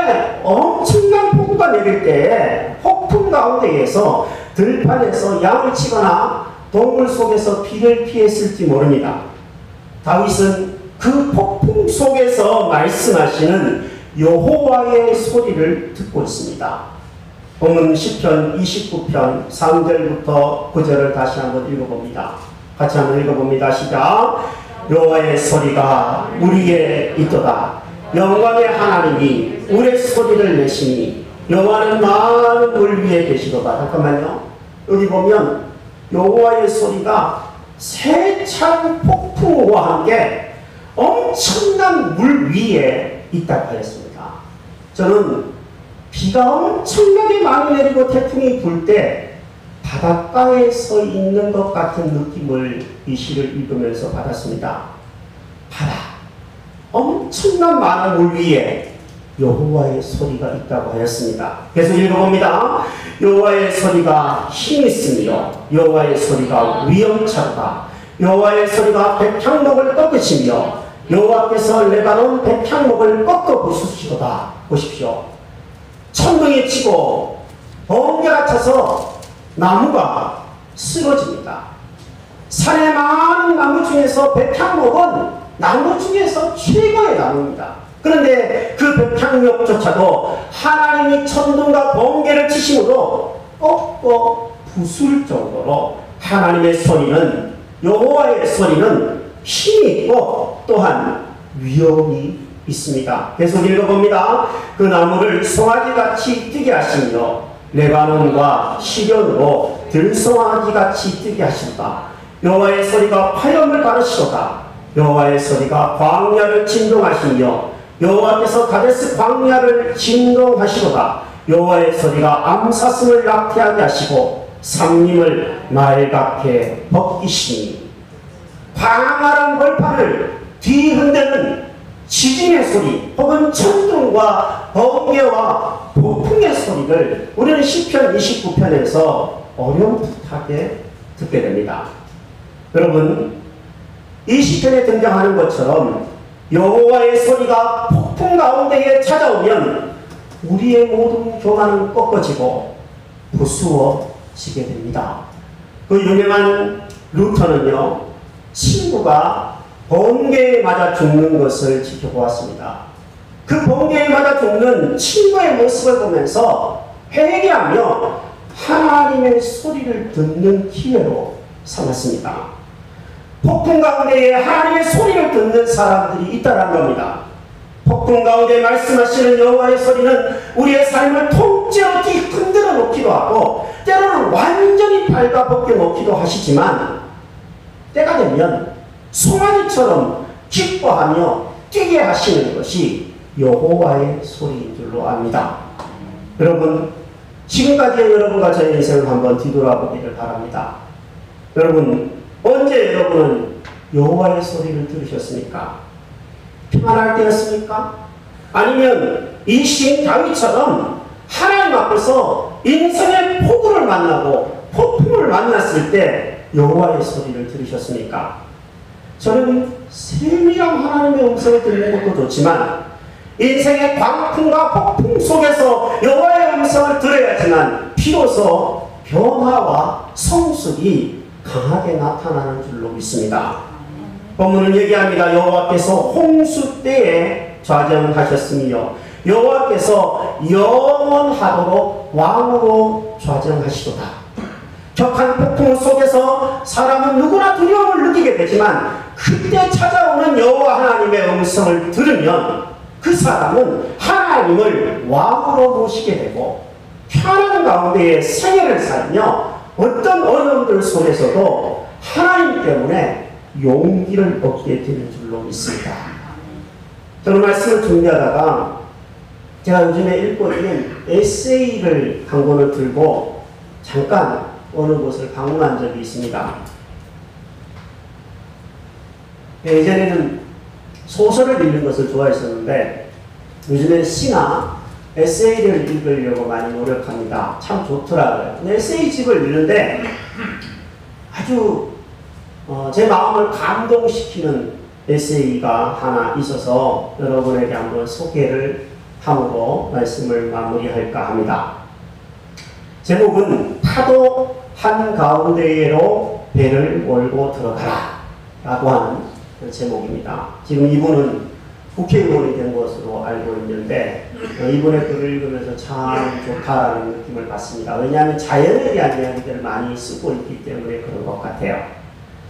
A: 엄청난 폭우가 내릴 때 폭풍 가운데에서 들판에서 양을 치거나 동굴 속에서 비를 피했을지 모릅니다. 다윗은 그 폭풍 속에서 말씀하시는 여호와의 소리를 듣고 있습니다. 본문 시편 29편 3절부터 9절을 다시 한번 읽어봅니다. 같이 한번 읽어봅니다. 시작. 여호와의 소리가 우리에 있도다. 영광의 하나님이 우리의 소리를 내시니 여호와는 많은 물 위에 계시도다. 잠깐만요. 여기 보면 여호와의 소리가 세찬 폭풍우와 함께 엄청난 물 위에 있다고 하였습니다. 저는 비가 엄청나게 많이 내리고 태풍이 불 때 바닷가에 서 있는 것 같은 느낌을 이 시를 읽으면서 받았습니다. 바다, 엄청난 많은 물 위에 여호와의 소리가 있다고 하였습니다. 계속 읽어봅니다. 여호와의 소리가 힘 있으며 여호와의 소리가 위엄차다. 여호와의 소리가 백향목을 꺾으시며 여호와께서 레바논 백향목을 꺾어 부수시도다. 보십시오. 천둥이 치고 번개가 쳐서 나무가 쓰러집니다. 산의 많은 나무 중에서 백향목은 나무 중에서 최고의 나무입니다. 그런데 그 백향목조차도 하나님이 천둥과 번개를 치심으로 꺾어 부술 정도로 하나님의 소리는 여호와의 소리는 힘이 있고 또한 위엄이 있습니다. 계속 읽어봅니다. 그 나무를 송아지같이 뜨게 하시며 레바논과 시련으로 들송아지같이 뜨게 하신다. 여호와의 소리가 화염을 가르시도다. 여호와의 소리가 광야를 진동하시며 여호와께서 가데스 광야를 진동하시도다. 여호와의 소리가 암사슴을 낙태하게 하시고 삼림을 맑게 벗기시니 광활한 벌판을 뒤흔드는 지진의 소리 혹은 천둥과 번개와 폭풍의 소리를 우리는 시편 29편에서 어렴풋하게 듣게 됩니다. 여러분, 이 시편에 등장하는 것처럼 여호와의 소리가 폭풍 가운데에 찾아오면 우리의 모든 교만은 꺾어지고 부수어지게 됩니다. 그 유명한 루터는요, 친구가 번개에 맞아 죽는 것을 지켜보았습니다. 그 번개에 맞아 죽는 친구의 모습을 보면서 회개하며 하나님의 소리를 듣는 기회로 삼았습니다. 폭풍 가운데에 하나님의 소리를 듣는 사람들이 있다는 겁니다. 폭풍 가운데 말씀하시는 여호와의 소리는 우리의 삶을 통째로 흔들어 놓기도 하고 때로는 완전히 발가벗겨 놓기도 하시지만 때가 되면 송아지처럼 기뻐하며 뛰게 하시는 것이 여호와의 소리인 줄로 압니다. 여러분, 지금까지의 여러분과 저의 인생을 한번 뒤돌아보기를 바랍니다. 여러분, 언제 여러분은 여호와의 소리를 들으셨습니까? 평안할 때였습니까? 아니면 이 시인 다윗처럼 하나님 앞에서 인생의 폭우를 만나고 폭풍을 만났을 때 여호와의 소리를 들으셨습니까? 저는 세밀한 하나님의 음성을 듣는 것도 좋지만 인생의 광풍과 폭풍 속에서 여호와의 음성을 들어야지만 비로소 변화와 성숙이 강하게 나타나는 줄로 믿습니다. 본문은 얘기합니다. 여호와께서 홍수 때에 좌정하셨으며 여호와께서 영원하도록 왕으로 좌정하시도다. 격한 폭풍 속에서 사람은 누구나 두려움을 느끼게 되지만 그때 찾아오는 여호와 하나님의 음성을 들으면 그 사람은 하나님을 왕으로 모시게 되고 편안 가운데에 생애를 살며 어떤 어려움들 속에서도 하나님 때문에 용기를 얻게 되는 줄로 믿습니다. 저는 말씀을 준비하다가 제가 요즘에 읽고 있는 에세이를 한 권을 들고 잠깐 어느 곳을 방문한 적이 있습니다. 예전에는 소설을 읽는 것을 좋아했었는데 요즘엔 시나 에세이를 읽으려고 많이 노력합니다. 참 좋더라고요. 근데 에세이집을 읽는데 아주 제 마음을 감동시키는 에세이가 하나 있어서 여러분에게 한번 소개를 함으로 말씀을 마무리할까 합니다. 제목은 파도 한가운데로 배를 몰고 들어가라 라고 하는 제목입니다. 지금 이분은 국회의원이 된 것으로 알고 있는데 이분의 글을 읽으면서 참 좋다라는 느낌을 받습니다. 왜냐하면 자연에 대한 이야기들을 많이 쓰고 있기 때문에 그런 것 같아요.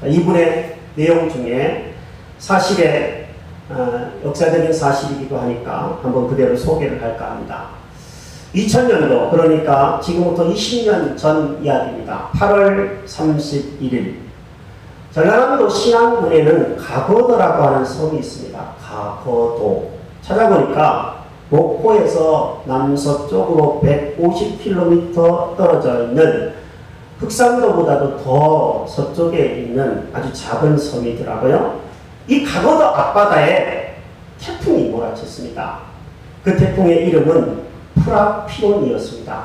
A: 이분의 내용 중에 사실에 역사적인 사실이기도 하니까 한번 그대로 소개를 할까 합니다. 2000년도 그러니까 지금부터 20년 전 이야기입니다. 8월 31일 전라남도 신안군에는 가거도라고 하는 섬이 있습니다. 가거도 찾아보니까 목포에서 남서쪽으로 150km 떨어져 있는 흑산도보다도 더 서쪽에 있는 아주 작은 섬이더라고요. 이 가거도 앞바다에 태풍이 몰아쳤습니다. 그 태풍의 이름은 프라피론이었습니다.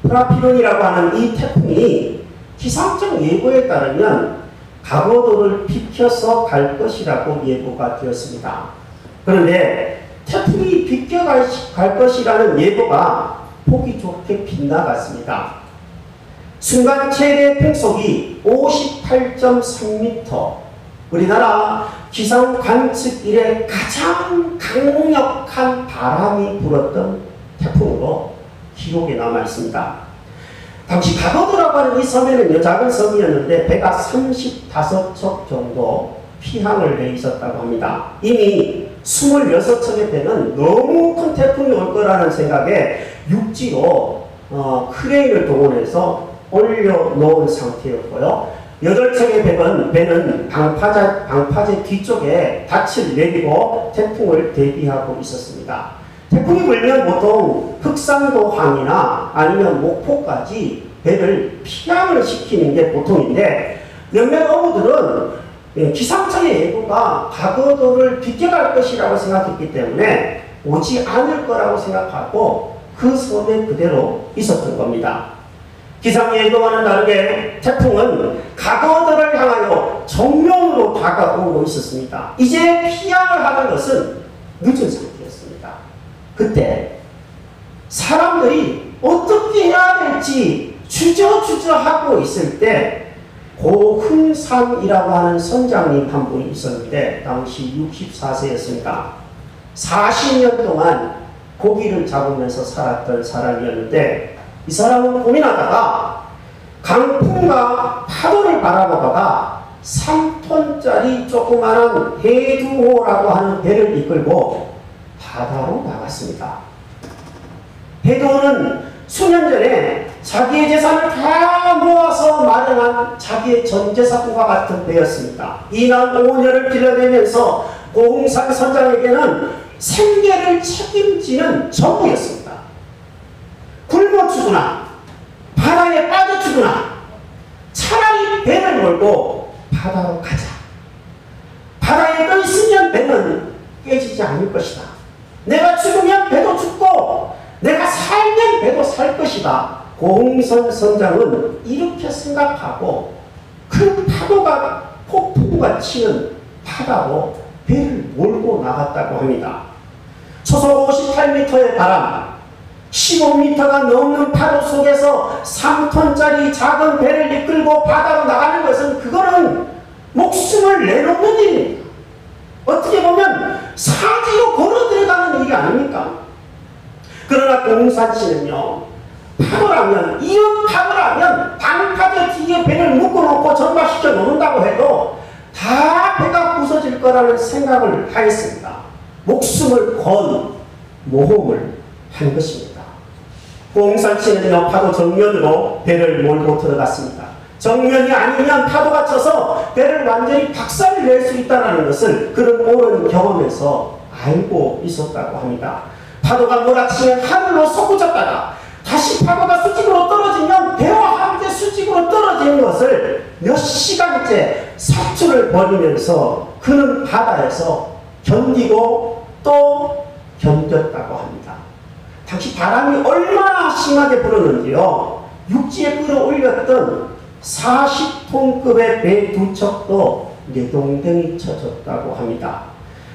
A: 프라피론이라고 하는 이 태풍이 기상청 예보에 따르면 가거도를 비켜서 갈 것이라고 예보가 되었습니다. 그런데 태풍이 비켜갈 것이라는 예보가 보기 좋게 빗나갔습니다. 순간 최대 풍속이 58.3m, 우리나라 기상 관측 이래 가장 강력한 바람이 불었던 태풍으로 기록에 남아 있습니다. 당시 가거도라고 하는 이 섬에는요, 작은 섬이었는데 배가 35척 정도 피항을 해 있었다고 합니다. 이미 26척의 배는 너무 큰 태풍이 올 거라는 생각에 육지로 크레인을 동원해서 올려놓은 상태였고요. 8척의 배는 방파제 뒤쪽에 닻을 내리고 태풍을 대비하고 있었습니다. 태풍이 불면 보통 흑산도항이나 아니면 목포까지 배를 피항을 시키는 게 보통인데 몇몇 어부들은 기상청의 예보가 가거도를 비껴갈 것이라고 생각했기 때문에 오지 않을 거라고 생각하고 그 섬에 그대로 있었던 겁니다. 기상예보와는 다르게 태풍은 가거도를 향하여 정면으로 다가오고 있었습니다. 이제 피항을 하는 것은 늦은 상태였습니다. 그때 사람들이 어떻게 해야 될지 주저하고 있을 때 고흥삼이라고 하는 선장님 한 분이 있었는데 당시 64세였습니다. 40년 동안 고기를 잡으면서 살았던 사람이었는데 이 사람은 고민하다가 강풍과 파도를 바라보다가 3톤짜리 조그마한 해두호라고 하는 배를 이끌고 바다로 나갔습니다. 해두호는 수년 전에 자기의 재산을 다 모아서 마련한 자기의 전 재산과 같은 배였습니다. 이남 5년을 길러내면서 고흥산 선장에게는 생계를 책임지는 전부였습니다. 굶어 죽으나 바다에 빠져 죽으나 차라리 배를 몰고 바다로 가자. 바다에 떠 있으면 배는 깨지지 않을 것이다. 내가 죽으면 배도 죽고 내가 살면 배도 살 것이다. 고흥선 선장은 이렇게 생각하고 큰 파도가 폭풍과 치는 바다로 배를 몰고 나갔다고 합니다. 초속 58m의 바람, 15m가 넘는 파도 속에서 3톤짜리 작은 배를 이끌고 바다로 나가는 것은 그거는 목숨을 내놓는 일입니다. 어떻게 보면 사지로 걸어 들어가는 일이 아닙니까? 그러나 공산시는요, 파도라면, 이런 파도라면 방파제 뒤에 배를 묶어놓고 전박시켜 놓는다고 해도 다 배가 부서질 거라는 생각을 하였습니다. 목숨을 건 모험을 한 것입니다. 공산시는요, 파도 정면으로 배를 몰고 들어갔습니다. 정면이 아니면 파도가 쳐서 배를 완전히 박살을 낼 수 있다는 것을 그런 오랜 경험에서 알고 있었다고 합니다. 파도가 몰아치면 하늘로 솟구쳤다가 다시 파도가 수직으로 떨어지면 배와 함께 수직으로 떨어지는 것을 몇 시간째 사투를 벌이면서 그는 바다에서 견디고 또 견뎠다고 합니다. 당시 바람이 얼마나 심하게 불었는지요. 육지에 끌어올렸던 40톤급의 배 두 척도 내동댕이 쳐졌다고 합니다.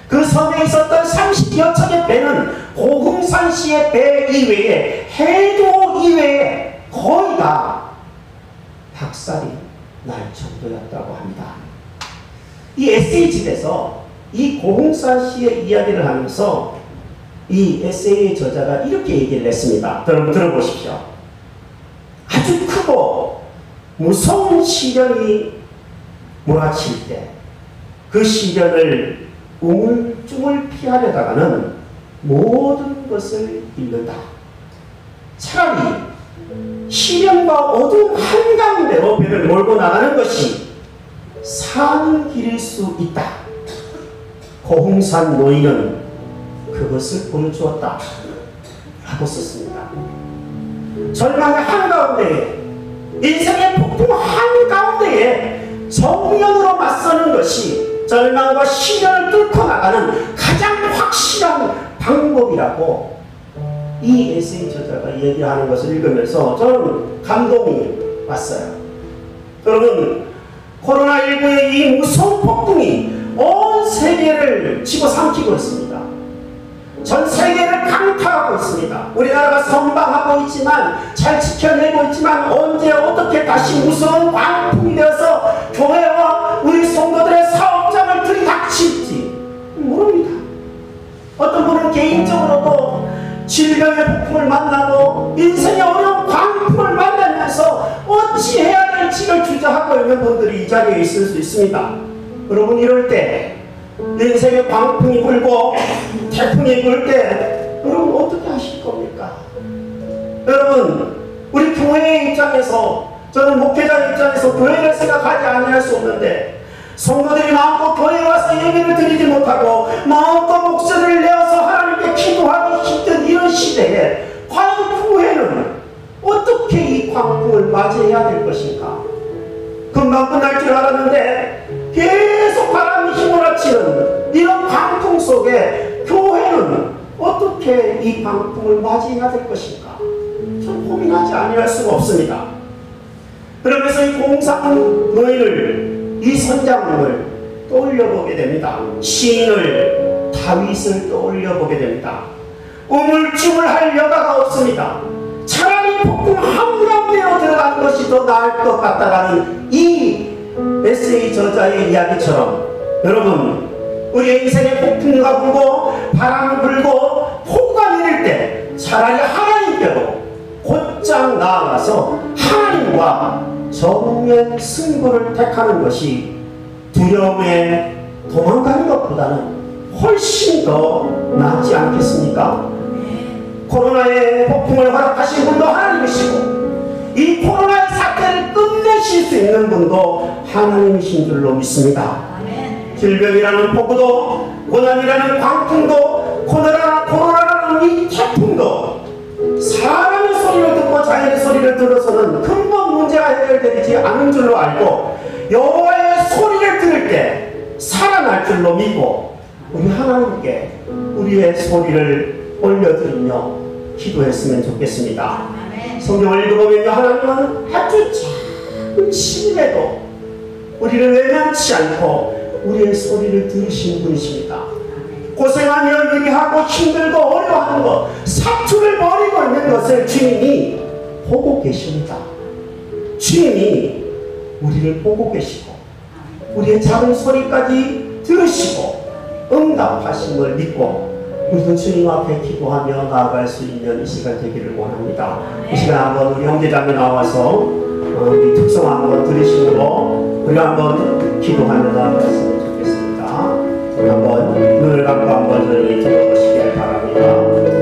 A: 그 섬에 있었던 30여 척의 배는 고흥산시의 배 이외에 해도 이외에 거의 다 박살이 날 정도였다고 합니다. 이 에세이집에서 이 고흥산시의 이야기를 하면서 이 에세이의 저자가 이렇게 얘기를 했습니다. 여러분 들어보십시오. 아주 크고 무서운 시련이 몰아칠 때 그 시련을 우물쭈물 피하려다가는 모든 것을 잃는다. 차라리 시련과 어두운 한가운데로 배를 몰고 나가는 것이 사는 길일 수 있다. 고흥산 노인은 그것을 보여주었다 라고 썼습니다. 절망의 한가운데에, 인생의 폭풍 한가운데에 정면으로 맞서는 것이 절망과 시련을 뚫고 나가는 가장 확실한 방법이라고 이 에세이 저자가 얘기하는 것을 읽으면서 저는 감동이 왔어요. 여러분, 코로나19의 이 무서운 폭풍이 온 세계를 집어삼키고 있습니다. 전 세계를 강타하고 있습니다. 우리나라가 선방하고 있지만, 잘 지켜내고 있지만 언제 어떻게 다시 무서운 광풍이 되어서 교회와 우리 성도들의 사업장을 들이닥칠지 모릅니다. 어떤 분은 개인적으로도 질병의 폭풍을 만나고 인생의 어려운 광풍을 만나면서 어찌해야 될지를 주저하고 있는 분들이 이 자리에 있을 수 있습니다. 여러분, 이럴 때 인생의 광풍이 불고 태풍이 불 때 여러분 어떻게 하실 겁니까? 여러분, 우리 교회의 입장에서, 저는 목회자 입장에서 교회를 생각하지 아니할 수 없는데, 성도들이 마음껏 교회에 와서 예배를 드리지 못하고 마음껏 목소리를 내어서 하나님께 기도하기 힘든 이런 시대에 과연 교회는 어떻게 이 광풍을 맞이해야 될 것인가? 금방 끝날 줄 알았는데 계속 바람이 휘몰아치는 이런 광풍 속에 교회는 어떻게 이 광풍을 맞이해야 될 것인가? 좀 고민하지 아니할 수가 없습니다. 그러면서 이 공산 노인을, 이 선장을 떠올려보게 됩니다. 시인을, 다윗을 떠올려보게 됩니다. 우물쭈물할 여가가 없습니다. 차라리 폭풍 한가운데로 들어가는 것이 더 나을 것 같다라는 이 에세이 저자의 이야기처럼, 여러분, 우리의 인생에 폭풍과 불고 바람이 불고 폭우가 내릴 때 차라리 하나님께로 곧장 나아가서 하나님과 정의 승부를 택하는 것이 두려움에 도망가는 것보다는 훨씬 더 낫지 않겠습니까? 코로나의 폭풍을 허락하신 분도 하나님이시고 이 코로나의 사태를 끝내실 수 있는 분도 하나님이신 줄로 믿습니다. 질병이라는 폭우도, 고난이라는 광풍도, 코로나라는 이 태풍도 사람의 소리를 듣고 자연의 소리를 들어서는 근본 문제가 해결되지 않은 줄로 알고 여호와의 소리를 들을 때 살아날 줄로 믿고 우리 하나님께 우리의 소리를 올려드리며 기도했으면 좋겠습니다. 성경을 읽어보면 하나님은 아주 작은 시민에도 우리를 외면치 않고 우리의 소리를 들으신 분이십니다. 고생하며 일하고 힘들고 어려워하는 것, 사투를 벌이고 있는 것을 주님이 보고 계십니다. 주님이 우리를 보고 계시고 우리의 작은 소리까지 들으시고 응답하심을 믿고 우리도 주님 앞에 기도하며 나아갈 수 있는 이 시간 되기를 원합니다. 이 시간 한번 우리 형제자매 나와서 우리 특성 한번 들으시므로 우리 한번 기도하며 나아갔으면 좋겠습니다. 우리 한번 눈을 감고 한번 저희 들어보시길 바랍니다.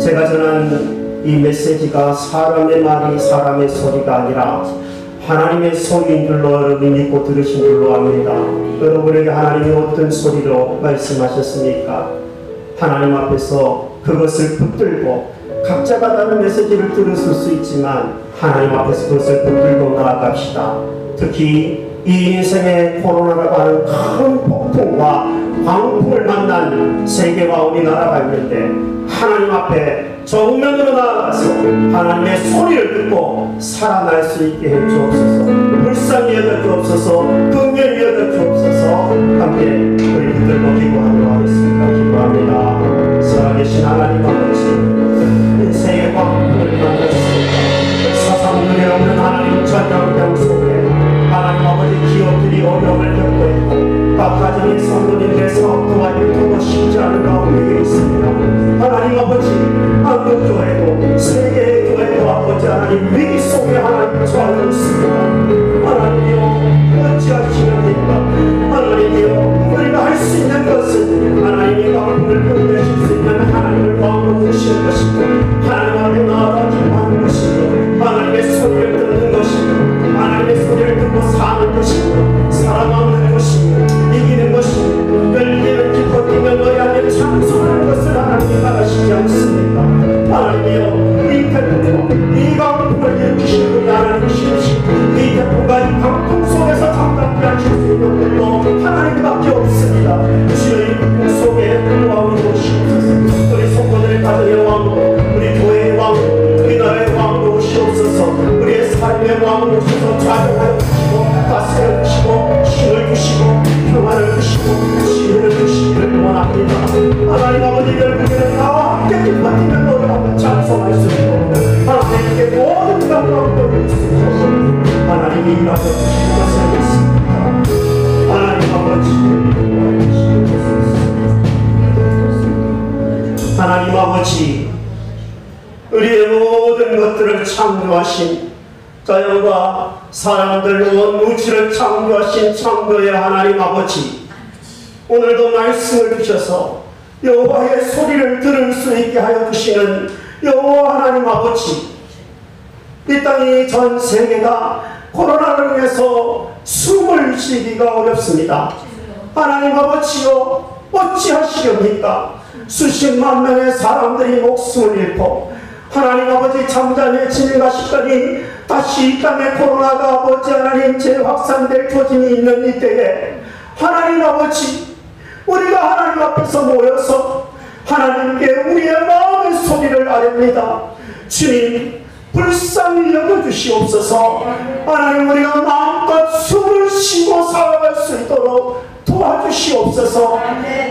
A: 제가 전한 이 메시지가 사람의 말이 사람의 소리가 아니라 하나님의 소리인 줄로 여러분이 믿고 들으신 줄로 압니다. 여러분에게 하나님이 어떤 소리로 말씀하셨습니까? 하나님 앞에서 그것을 붙들고 각자가 다른 메시지를 들었을 수 있지만 하나님 앞에서 그것을 붙들고 나아갑시다. 특히 이 인생의 코로나라고 하는 큰 폭풍과 광풍을 만난 세계와 우리나라가 있는데 하나님 앞에 정면으로 나아가서 하나님의 소리를 듣고 살아날 수 있게 해주옵소서. 불쌍히 여겨주옵소서. 긍휼히 여겨주옵소서. 함께 우리 붙들고 기도하도록 하겠습니다. 기도합니다. 살아계신 하나님 아버지, 인생의 광풍을 만났습니다. 사상률이 없는 하나님 전염병 속에 하나님 아버지 기업들이 어려움을 겪고 있고 각 가정의 성도님들의 사업도와 일터가 쉽지 않은 가운데 있습니다. 하나님 아버지, 한국교회도 세계의 교회도 아버지 하나님 위기 속에 하나님 처하고 있습니다. 하나님이여 어찌하시렵니까? 하나님이여 우리가 할 수 있는 것은 하나님이 광풍을 끝내실 수 있는 하나님을 왕으로 모시는 것이고 하나님 앞에 나아가 기도하는 것이고 하나님의 소리를 듣는 것이고 하나님의 소리를 듣고 사는 것이고 살아남는 것이고 이기는 것이고 열리면 기뻐 뛰며 노래하며 찬송하는 것을 하나님이 바라시지 않습니까? 하나님이여 이 태풍 이 강풍을 일으키신 분이 하나님이시고 이 태풍과 이 강풍 속에서 감당케 하실 수 있는 분도 하나님밖에 없습니다. 주여 이 태풍 속에 왕으로 오시옵소서. 우리 성도들의 가정의 왕으로 우리 교회의 왕으로 우리나라의 왕으로 오시옵소서. 우리의 삶의 왕으로 오셔서 좌정하여 주시고 다스려 주시고 힘을 주시고 평안을 주시고 지혜를 주시기를 원합니다. 하나님 아버지 결국에는 나와 함께 기뻐하며 노래하며 찬송할 수 있도록 하나님께 모든 영광을 주시옵소서. 하나님이 일하여 주시는 것을 믿습니다. 하나님 아버지 하나님 아버지 우리의 모든 것들을 창조하신 자연과 사람들 온 우주를 창조하신 창조의 하나님 아버지, 오늘도 말씀을 주셔서 여호와의 소리를 들을 수 있게 하여 주시는 여호와 하나님 아버지, 이 땅이 전 세계가 코로나로 인해서 숨을 쉬기가 어렵습니다. 하나님 아버지여 어찌하시렵니까? 수십만 명의 사람들이 목숨을 잃고 하나님 아버지 잠잠해지는가 싶더니 다시 이 땅에 코로나가 아버지 하나님 재확산될 조짐이 있는 이때에 하나님 아버지 우리가 하나님 앞에서 모여서 하나님께 우리의 마음의 소리를 아뢰니다. 주님 불쌍히 여겨주시옵소서. 하나님 우리가 마음껏 숨을 쉬고 살아갈 수 있도록 도와주시옵소서.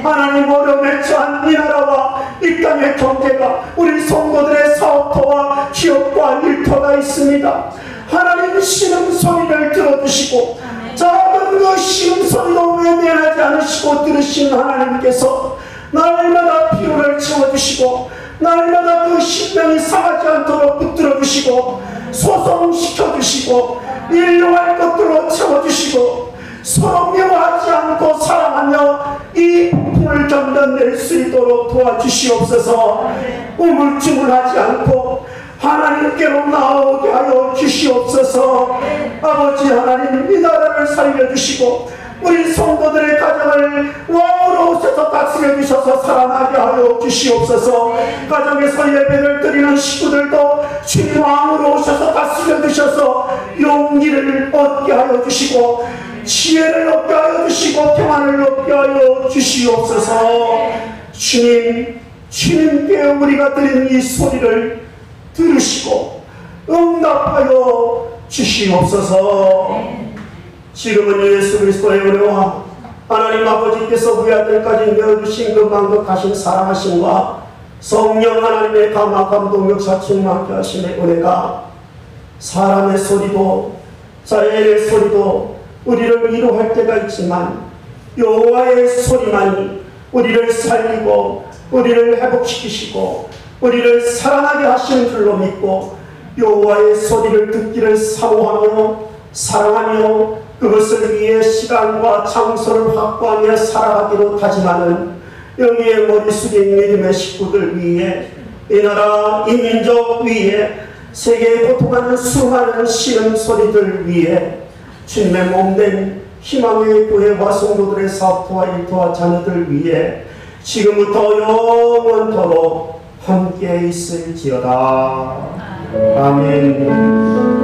A: 하나님 어려움에 처한 이 나라와 이 땅의 경제가 우리 성도들의 사업터와 기업과 일터가 있습니다. 하나님 신음소리를 들어주시고 작은 그 신음소리도 외면하지 않으시고 들으신 하나님께서 날마다 피로를 채워주시고 날마다 그 심령이 상하지 않도록 붙들어주시고 소송시켜주시고 일용할 것들로 채워주시고 서로 미워하지 않고 사랑하며 이 폭풍을 견뎌낼 수 있도록 도와주시옵소서. 우물쭈물하지 않고 하나님께로 나오게 하여 주시옵소서. 아버지 하나님 이 나라를 살려주시고 우리 성도들의 가정을 왕으로 오셔서 다스려 주셔서 살아나게 하여 주시옵소서. 가정에서 예배를 드리는 식구들도 주님 왕으로 오셔서 다스려 주셔서 용기를 얻게 하여 주시고 지혜를 얻게 하여 주시고 평안을 얻게 하여 주시옵소서. 주님께 우리가 드린 이 소리를 들으시고 응답하여 주시옵소서. 지금은 예수 그리스도의 은혜와 하나님 아버지께서 우리 아들까지 내어주신 그 강력하신 사랑하심과 성령 하나님의 감화 감동 역사 충만케 하심의 은혜가 사람의 소리도 자연의 소리도 우리를 위로할 때가 있지만 여호와의 소리만이 우리를 살리고 우리를 회복시키시고 우리를 살아나게 하시는 줄로 믿고 여호와의 소리를 듣기를 사모하며 사랑하며 그것을 위해 시간과 장소를 확보하며 살아가기로 다짐하는 영희의 머리 숙인 믿음의 식구들 위해 이 나라 이 민족 위에 세계에 고통하는 수많은 신음 소리들 위에 주님의 몸된 희망의 교회와 성도들의 사업토와 일터와 자녀들 위해 지금부터 영원토록 함께 있을지어다. 아멘.